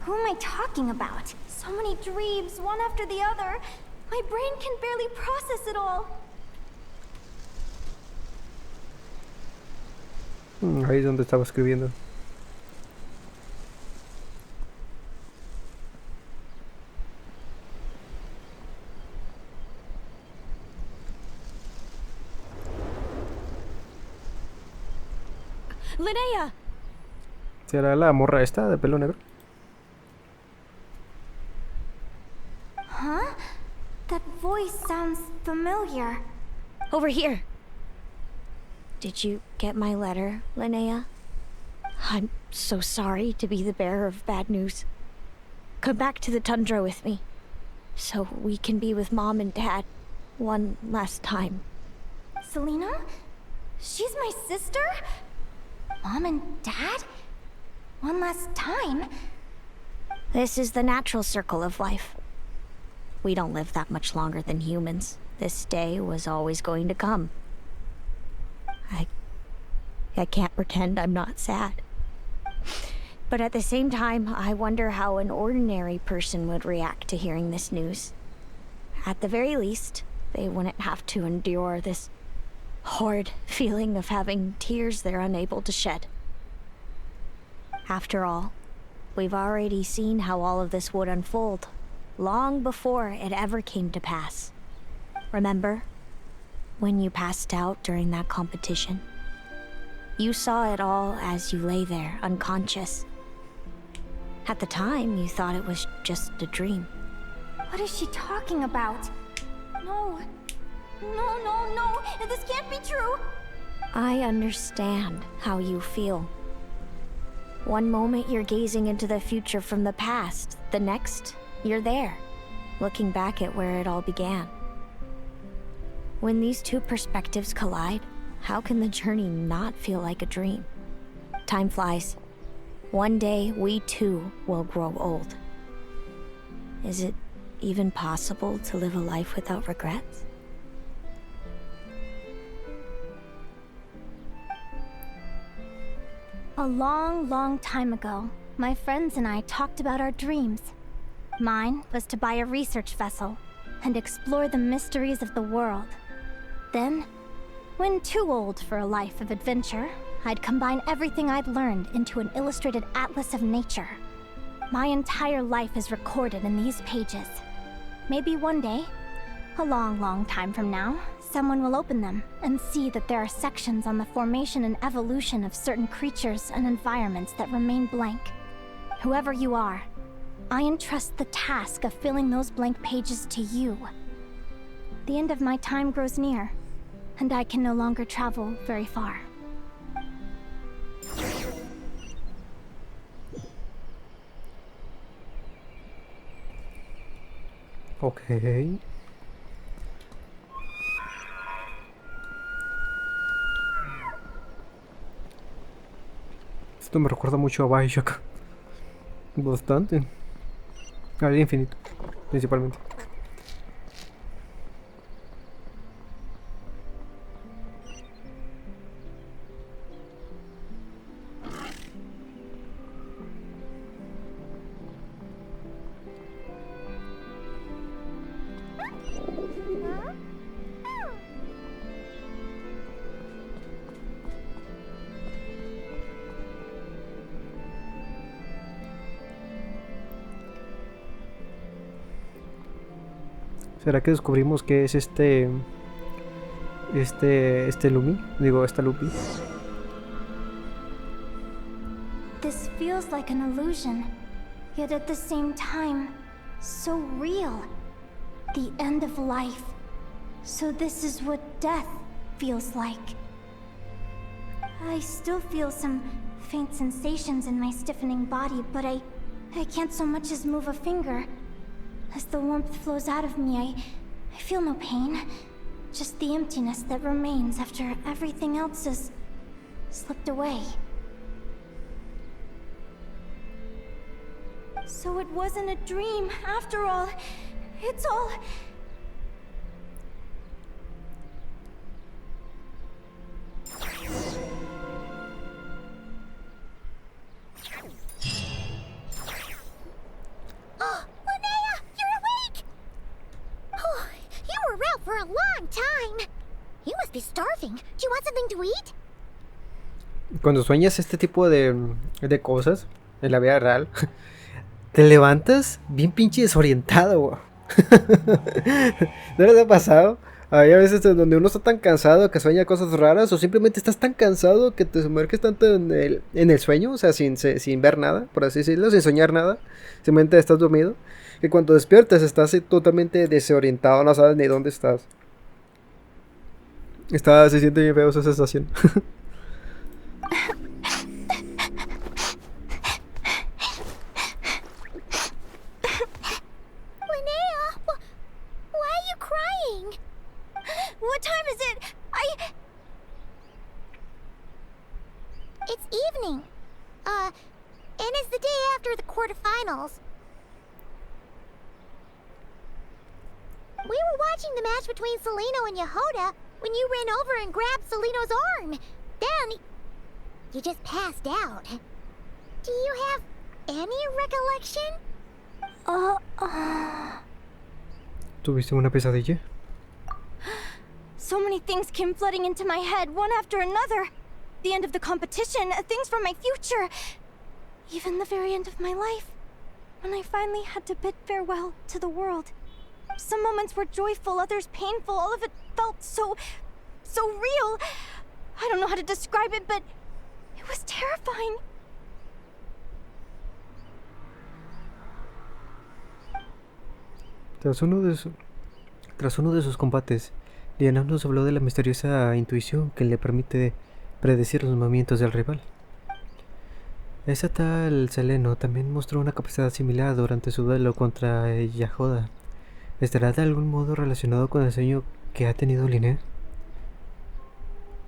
Who am I talking about? So many dreams, one after the other. My brain can barely process it all. Ahí es donde estaba escribiendo. Linnea! ¿Será la morra esta de pelo negro? Huh? That voice sounds familiar. Over here. Did you get my letter, Linnea? I'm so sorry to be the bearer of bad news. Come back to the tundra with me, so we can be with Mom and Dad one last time. Selena? She's my sister? Mom and Dad? One last time? This is the natural circle of life. We don't live that much longer than humans. This day was always going to come. I can't pretend I'm not sad. But at the same time, I wonder how an ordinary person would react to hearing this news. At the very least, they wouldn't have to endure this horrid feeling of having tears they're unable to shed. After all, we've already seen how all of this would unfold, long before it ever came to pass. Remember, when you passed out during that competition? You saw it all as you lay there, unconscious. At the time, you thought it was just a dream. What is she talking about? No. No. This can't be true. I understand how you feel. One moment you're gazing into the future from the past. The next, you're there, looking back at where it all began. When these two perspectives collide, how can the journey not feel like a dream? Time flies. One day, we too will grow old. Is it even possible to live a life without regrets? A long time ago, my friends and I talked about our dreams. Mine was to buy a research vessel and explore the mysteries of the world. Then, when too old for a life of adventure, I'd combine everything I'd learned into an illustrated atlas of nature. My entire life is recorded in these pages. Maybe one day, a long time from now, someone will open them and see that there are sections on the formation and evolution of certain creatures and environments that remain blank. Whoever you are, I entrust the task of filling those blank pages to you. The end of my time grows near, and I can no longer travel very far. Okay. Esto me recuerda mucho a Bioshock. Bastante. Al infinito, principalmente. ¿Será que descubrimos que es este Lumi? Digo, esta Lupi. This feels like an illusion, yet at the same time, so real. The end of life. So this is what death feels like. I still feel some faint sensations in my stiffening body, but I can't so much as move a finger. As the warmth flows out of me, I feel no pain. Just the emptiness that remains after everything else has slipped away. So it wasn't a dream, after all. It's all... for a long time. You must be starving. Do you want something to eat? Cuando sueñas este tipo de cosas en la vida real, te levantas bien pinche desorientado, güey. ¿No les ha pasado? Hay a veces donde uno está tan cansado que sueña cosas raras, o simplemente estás tan cansado que te sumerges tanto en el sueño, o sea, sin ver nada, por así decirlo, sin soñar nada, simplemente estás dormido, que cuando despiertas estás totalmente desorientado, no sabes ni dónde estás. Se siente bien feo esa sensación. What time is it? It's evening. And it's the day after the quarterfinals. We were watching the match between Seleno and Yehoda when you ran over and grabbed Seleno's arm. Then, you just passed out. Do you have any recollection? ¿Tuviste una pesadilla? So many things came flooding into my head, one after another. The end of the competition, things from my future. Even the very end of my life. When I finally had to bid farewell to the world. Some moments were joyful, others painful. All of it felt so real. I don't know how to describe it, but it was terrifying. Tras uno de sus combates, Linnea nos habló de la misteriosa intuición que le permite predecir los movimientos del rival. Esa tal Seleno también mostró una capacidad similar durante su duelo contra Yehoda. ¿Estará de algún modo relacionado con el sueño que ha tenido Linnea?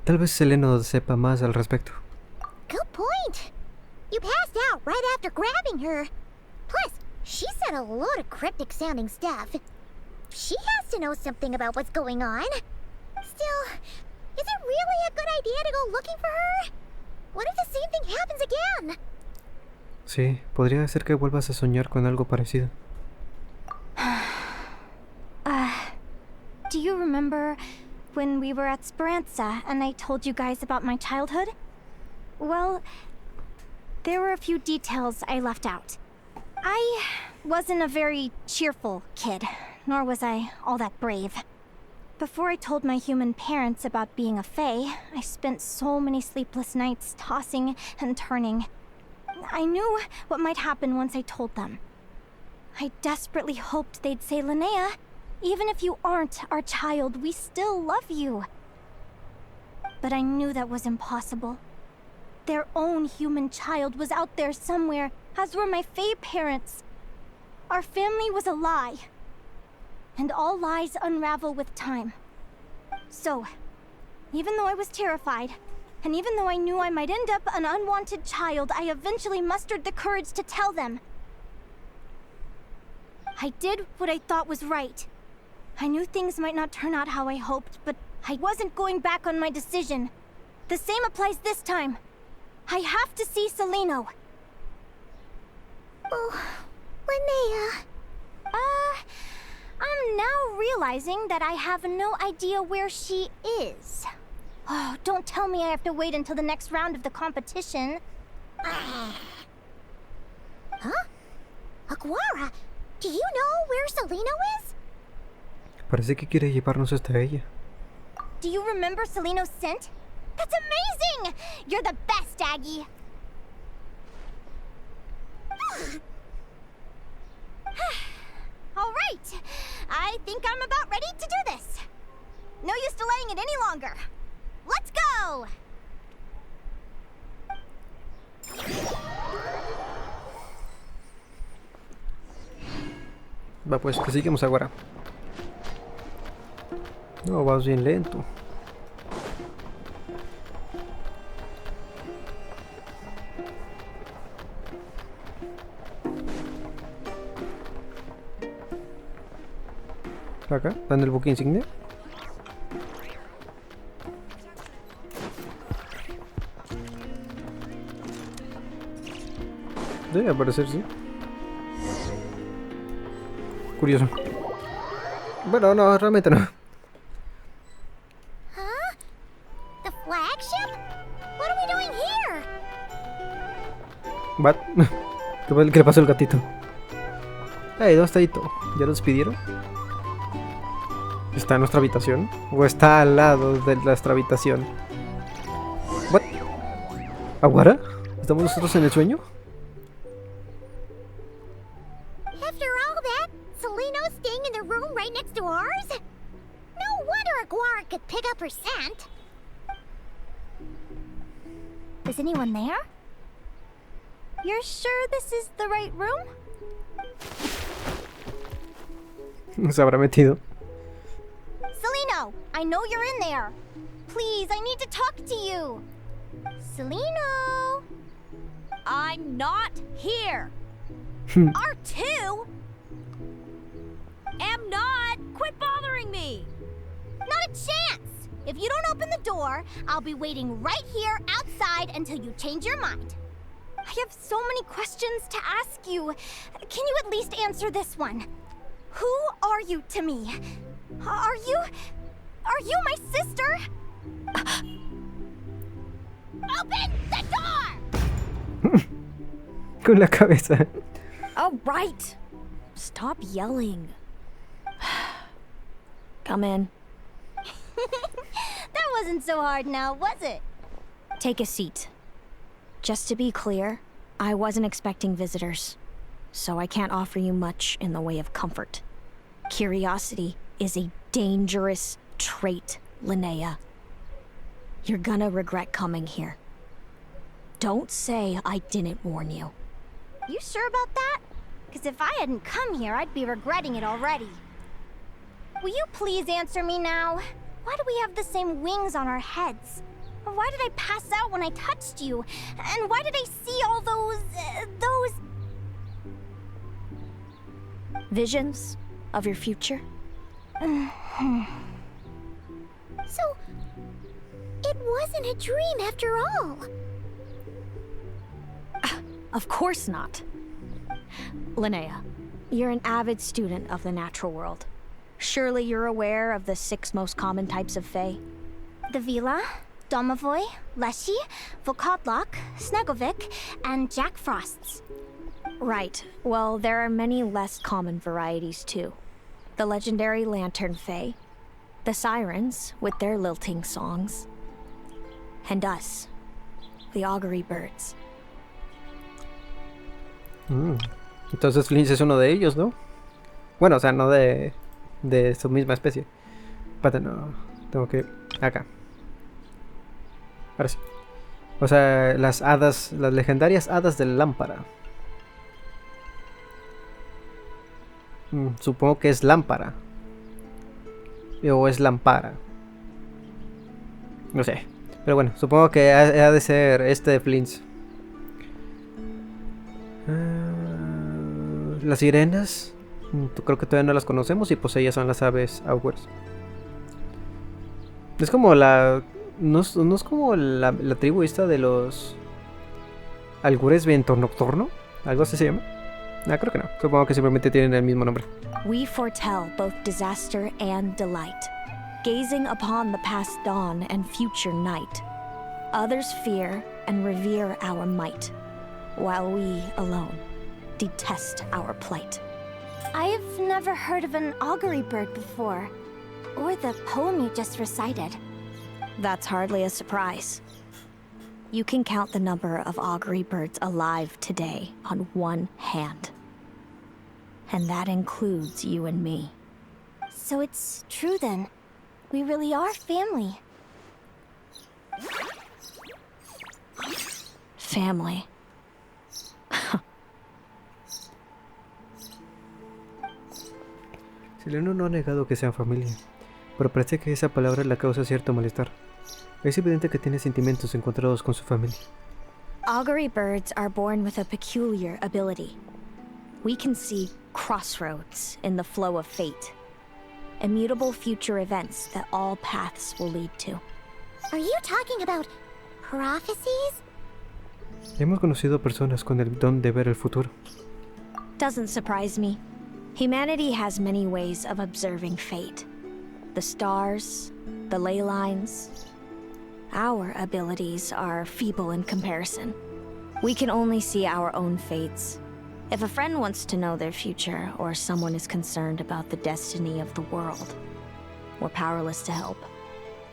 Tal vez Seleno sepa más al respecto. Good point. You passed out right after grabbing her. Plus, she said a lot of cryptic sounding stuff. She has to know something about what's going on. Still, is it really a good idea to go looking for her? What if the same thing happens again? Sí, podría ser que vuelvas a soñar con algo parecido. Do you remember when we were at Speranza and I told you guys about my childhood? Well, there were a few details I left out. I wasn't a very cheerful kid, nor was I all that brave. Before I told my human parents about being a fae, I spent so many sleepless nights tossing and turning. I knew what might happen once I told them. I desperately hoped they'd say, Linnea, even if you aren't our child, we still love you. But I knew that was impossible. Their own human child was out there somewhere, as were my fae parents. Our family was a lie. And all lies unravel with time. So, even though I was terrified, and even though I knew I might end up an unwanted child, I eventually mustered the courage to tell them. I did what I thought was right. I knew things might not turn out how I hoped, but I wasn't going back on my decision. The same applies this time. I have to see Seleno. Oh, Linnea. I'm now realizing that I have no idea where she is. Oh, don't tell me I have to wait until the next round of the competition. Huh? Aguara, do you know where Seleno is? Parece que quiere llevarnos hasta ella. Do you remember Seleno's scent? That's amazing! You're the best, Aggie! All right, I think I'm about ready to do this. No use delaying it any longer. Let's go! Va, pues que seguimos ahora. No, vas bien lento. Acá, ¿dan el buque insignia? Debe aparecer, sí. Curioso. Bueno, no, realmente no. What? ¿Qué le pasó al gatito? Hey, ¿dónde está Ito? ¿Ya lo despidieron? ¿Está en nuestra habitación? ¿O está al lado de nuestra habitación? What? ¿Aguara? ¿Estamos nosotros en el sueño? After all that, Seleno's staying in the room right next to ours? No wonder Aguara could pick up her scent. Is anyone there? You're sure this is the right room? Se habrá metido. Seleno, I know you're in there. Please, I need to talk to you. Seleno. I'm not here. R2? Am not. Quit bothering me. Not a chance. If you don't open the door, I'll be waiting right here outside until you change your mind. I have so many questions to ask you. Can you at least answer this one? Who are you to me? Are you my sister? Open the door! Con la cabeza. Oh, right. Stop yelling. Come in. That wasn't so hard now, was it? Take a seat. Just to be clear, I wasn't expecting visitors, so I can't offer you much in the way of comfort. Curiosity is a dangerous trait, Linnea. You're gonna regret coming here. Don't say I didn't warn you. You sure about that? Because if I hadn't come here, I'd be regretting it already. Will you please answer me now? Why do we have the same wings on our heads? Why did I pass out when I touched you? And why did I see all those... Visions of your future? So, it wasn't a dream after all. Of course not. Linnea, you're an avid student of the natural world. Surely you're aware of the 6 most common types of fae? The Vila, Domovoy, Leshy, Volkodlok, Snegovic, and Jack Frosts. Right. Well, there are many less common varieties too. The legendary lantern fae, the sirens with their lilting songs, and us, the augury birds. Entonces Flynn es uno de ellos, ¿no? Bueno, o sea, no de su misma especie. Espérate, no. Tengo que... Acá. Ahora sí. O sea, las hadas, las legendarias hadas de la lámpara. Supongo que es lámpara. O es lámpara. No sé. Pero bueno, supongo que ha de ser este de Flint's. Las sirenas. Creo que todavía no las conocemos y pues ellas son las aves augurs. Es como la... No es como la tribu esta de los... Algures viento nocturno. ¿Algo así se llama? Creo que no. Supongo que simplemente tienen el mismo nombre. We foretell both disaster and delight, gazing upon the past dawn and future night. Others fear and revere our might, while we alone detest our plight. I've never heard of an augury bird before, or the poem you just recited. That's hardly a surprise. You can count the number of augury birds alive today on one hand. And that includes you and me. So it's true then. We really are family. Family. Seleno no ha negado que sean familia, pero parece que esa palabra le causa cierto malestar. Es evidente que tiene sentimientos encontrados con su familia. Augury birds are born with a peculiar ability. We can see crossroads in the flow of fate. Immutable future events that all paths will lead to. Are you talking about prophecies? Hemos conocido personas con el don de ver el futuro. Doesn't surprise me. Humanity has many ways of observing fate. The stars, the ley lines. Our abilities are feeble in comparison. We can only see our own fates. If a friend wants to know their future, or someone is concerned about the destiny of the world, we're powerless to help.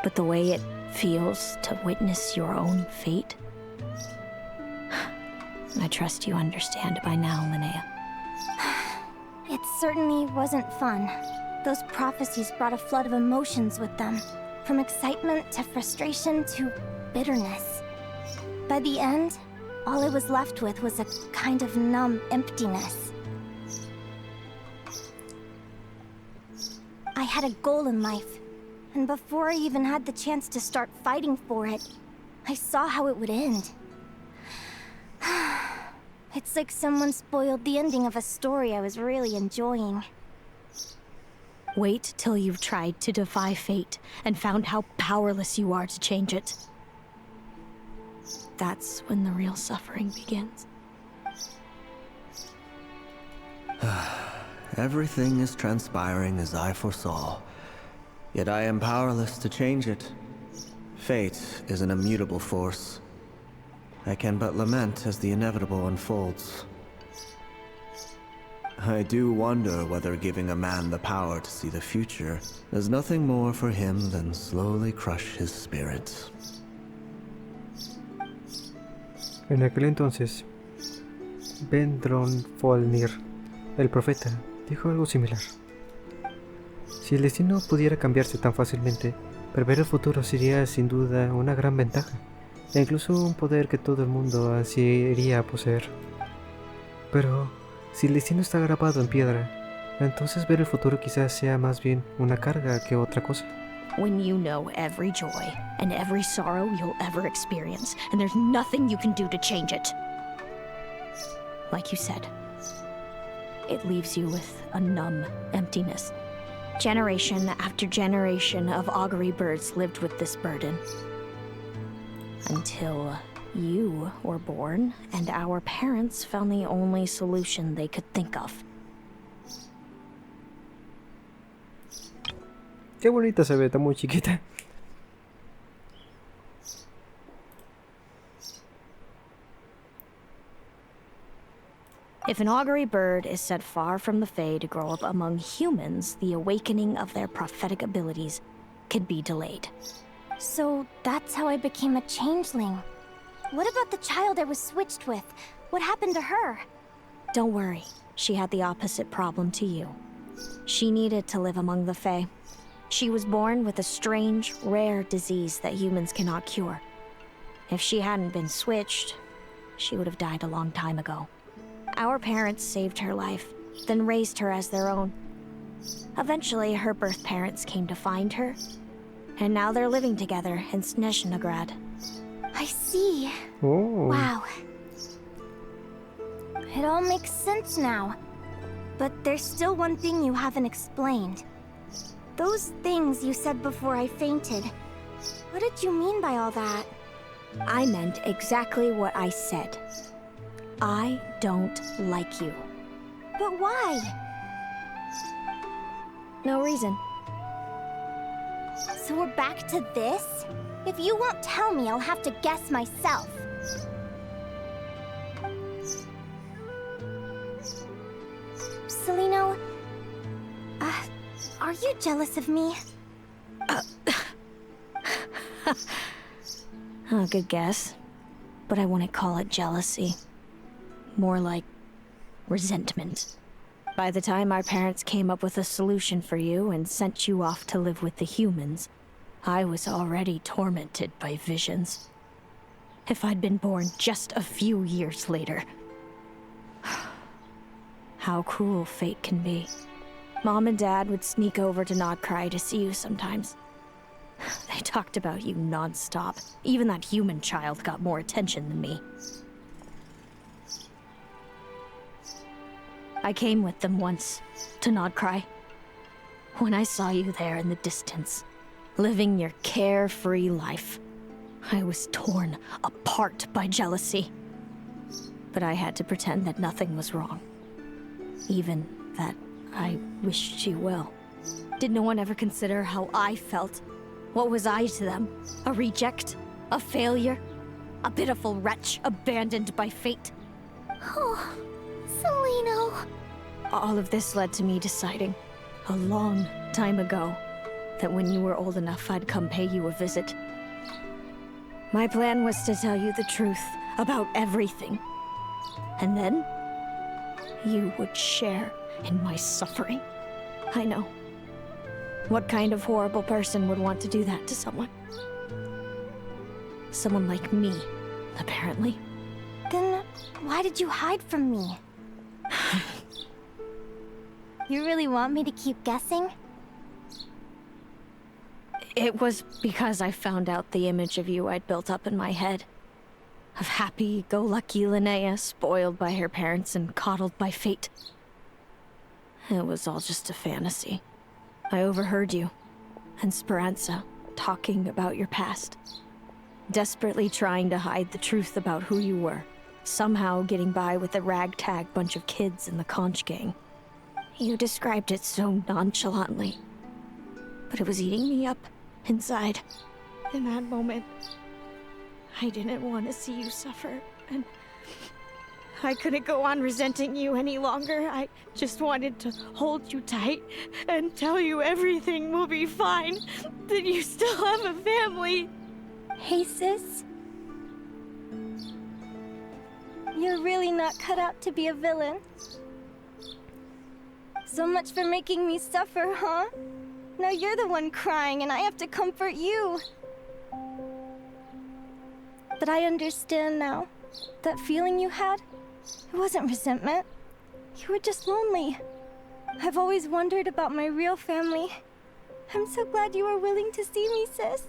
But the way it feels to witness your own fate, I trust you understand by now, Linnea. It certainly wasn't fun. Those prophecies brought a flood of emotions with them. From excitement to frustration to bitterness. By the end, all I was left with was a kind of numb emptiness. I had a goal in life, and before I even had the chance to start fighting for it, I saw how it would end. It's like someone spoiled the ending of a story I was really enjoying. Wait till you've tried to defy fate and found how powerless you are to change it. That's when the real suffering begins. Everything is transpiring as I foresaw, yet I am powerless to change it. Fate is an immutable force. I can but lament as the inevitable unfolds. I do wonder whether giving a man the power to see the future does nothing more for him than slowly crush his spirit. En aquel entonces, Folnir, el profeta, dijo algo similar. Si el destino pudiera cambiarse tan fácilmente, prever el futuro sería sin duda una gran ventaja, e incluso un poder que todo el mundo ansiaría poseer. Pero si el destino está grabado en piedra, entonces ver el futuro quizás sea más bien una carga que otra cosa. When you know every joy and every sorrow you'll ever experience, and there's nothing you can do to change it. Like you said, it leaves you with a numb emptiness. Generation after generation of augury birds lived with this burden. Until you were born, and our parents found the only solution they could think of. Qué bonita se ve, está muy chiquita. If an augury bird is set far from the Fae to grow up among humans, the awakening of their prophetic abilities could be delayed. So that's how I became a changeling. What about the child I was switched with? What happened to her? Don't worry, she had the opposite problem to you. She needed to live among the Fae. She was born with a strange, rare disease that humans cannot cure. If she hadn't been switched, she would have died a long time ago. Our parents saved her life, then raised her as their own. Eventually, her birth parents came to find her, and now they're living together in Snezhnegrad. I see. Oh. Wow. It all makes sense now. But there's still one thing you haven't explained. Those things you said before I fainted. What did you mean by all that? I meant exactly what I said. I don't like you. But why? No reason. So we're back to this? If you won't tell me, I'll have to guess myself. Celino, are you jealous of me? Oh, good guess. But I wouldn't call it jealousy. More like resentment. By the time our parents came up with a solution for you and sent you off to live with the humans, I was already tormented by visions. If I'd been born just a few years later. How cruel fate can be. Mom and Dad would sneak over to Nodcry to see you sometimes. They talked about you non-stop. Even that human child got more attention than me. I came with them once, to Nodcry. When I saw you there in the distance, living your carefree life, I was torn apart by jealousy. But I had to pretend that nothing was wrong. Even that I wished you well. Did no one ever consider how I felt? What was I to them? A reject? A failure? A pitiful wretch abandoned by fate. Oh, Celino. All of this led to me deciding, a long time ago, that when you were old enough, I'd come pay you a visit. My plan was to tell you the truth about everything. And then, you would share in my suffering. I know. What kind of horrible person would want to do that to someone? Someone like me, apparently. Then why did you hide from me? You really want me to keep guessing? It was because I found out the image of you I'd built up in my head. Of happy-go-lucky Linnea, spoiled by her parents and coddled by fate. It was all just a fantasy. I overheard you and Speranza talking about your past. Desperately trying to hide the truth about who you were. Somehow getting by with a ragtag bunch of kids in the conch gang. You described it so nonchalantly. But it was eating me up inside. In that moment, I didn't want to see you suffer, and I couldn't go on resenting you any longer. I just wanted to hold you tight and tell you everything will be fine, that you still have a family. Hey, sis. You're really not cut out to be a villain. So much for making me suffer, huh? Now you're the one crying and I have to comfort you. But I understand now. That feeling you had, it wasn't resentment. You were just lonely. I've always wondered about my real family. I'm so glad you were willing to see me, sis.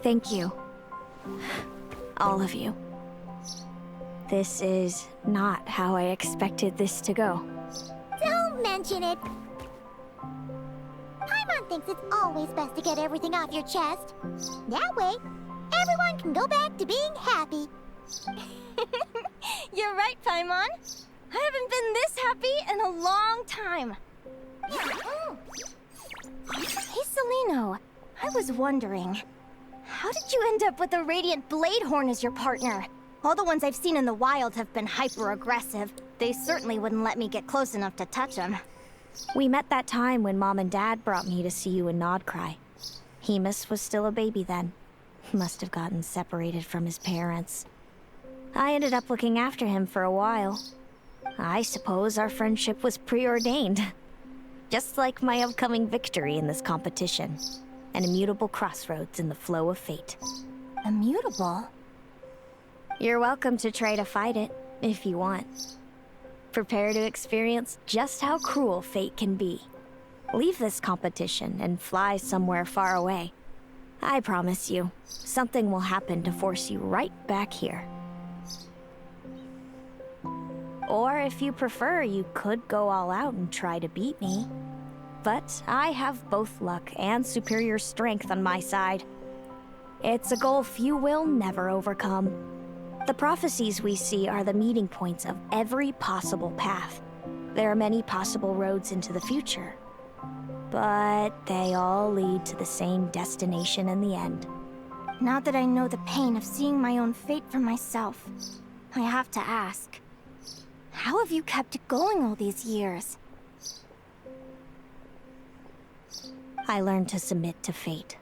Thank you. All of you. This is not how I expected this to go. Don't mention it. Paimon thinks it's always best to get everything off your chest. That way, everyone can go back to being happy. You're right, Paimon. I haven't been this happy in a long time. Hey, Celino. I was wondering, how did you end up with a Radiant Bladehorn as your partner? All the ones I've seen in the wild have been hyper-aggressive. They certainly wouldn't let me get close enough to touch them. We met that time when Mom and Dad brought me to see you in Nodcry. Hemus was still a baby then. He must have gotten separated from his parents. I ended up looking after him for a while. I suppose our friendship was preordained. Just like my upcoming victory in this competition. An immutable crossroads in the flow of fate. Immutable? You're welcome to try to fight it, if you want. Prepare to experience just how cruel fate can be. Leave this competition and fly somewhere far away. I promise you, something will happen to force you right back here. Or if you prefer, you could go all out and try to beat me. But I have both luck and superior strength on my side. It's a goal few will never overcome. The prophecies we see are the meeting points of every possible path. There are many possible roads into the future. But they all lead to the same destination in the end. Now that I know the pain of seeing my own fate for myself, I have to ask, how have you kept it going all these years? I learned to submit to fate.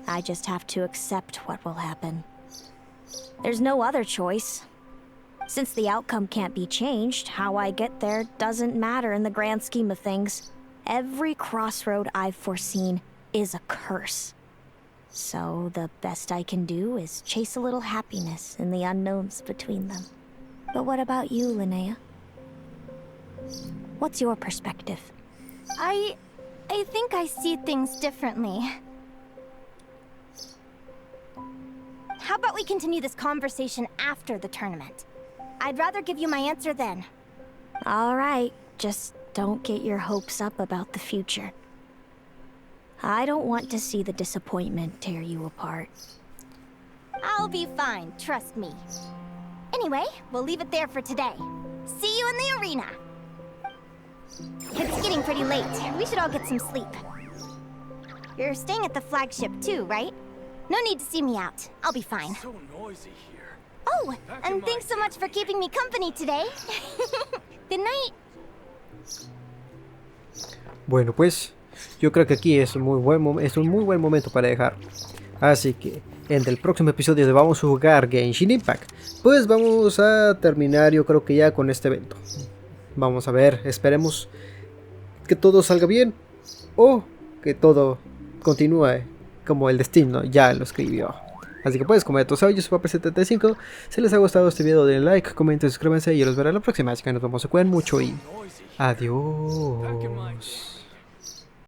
I just have to accept what will happen. There's no other choice. Since the outcome can't be changed, how I get there doesn't matter in the grand scheme of things. Every crossroad I've foreseen is a curse. So the best I can do is chase a little happiness in the unknowns between them. But what about you, Linnea? What's your perspective? I think I see things differently. How about we continue this conversation after the tournament? I'd rather give you my answer then. All right, just don't get your hopes up about the future. I don't want to see the disappointment tear you apart. I'll be fine, trust me. Anyway, we'll leave it there for today. See you in the arena. It's getting pretty late. We should all get some sleep. You're staying at the flagship too, right? No need to see me out. I'll be fine. So noisy here. Oh, and thanks so much for keeping me company today. Good night. Bueno, pues yo creo que aquí es un muy buen momento para dejar. Así que en el próximo episodio de Vamos a jugar Genshin Impact, pues vamos a terminar, yo creo que ya con este evento. Vamos a ver, esperemos que todo salga bien o que todo continúe como el destino ya lo escribió. Así que pues, como ya todos saben, yo soy Papa75. Si les ha gustado este video, denle like, comenten, suscríbanse y yo los veré en la próxima. Así que nos vemos, se cuidan mucho y adiós.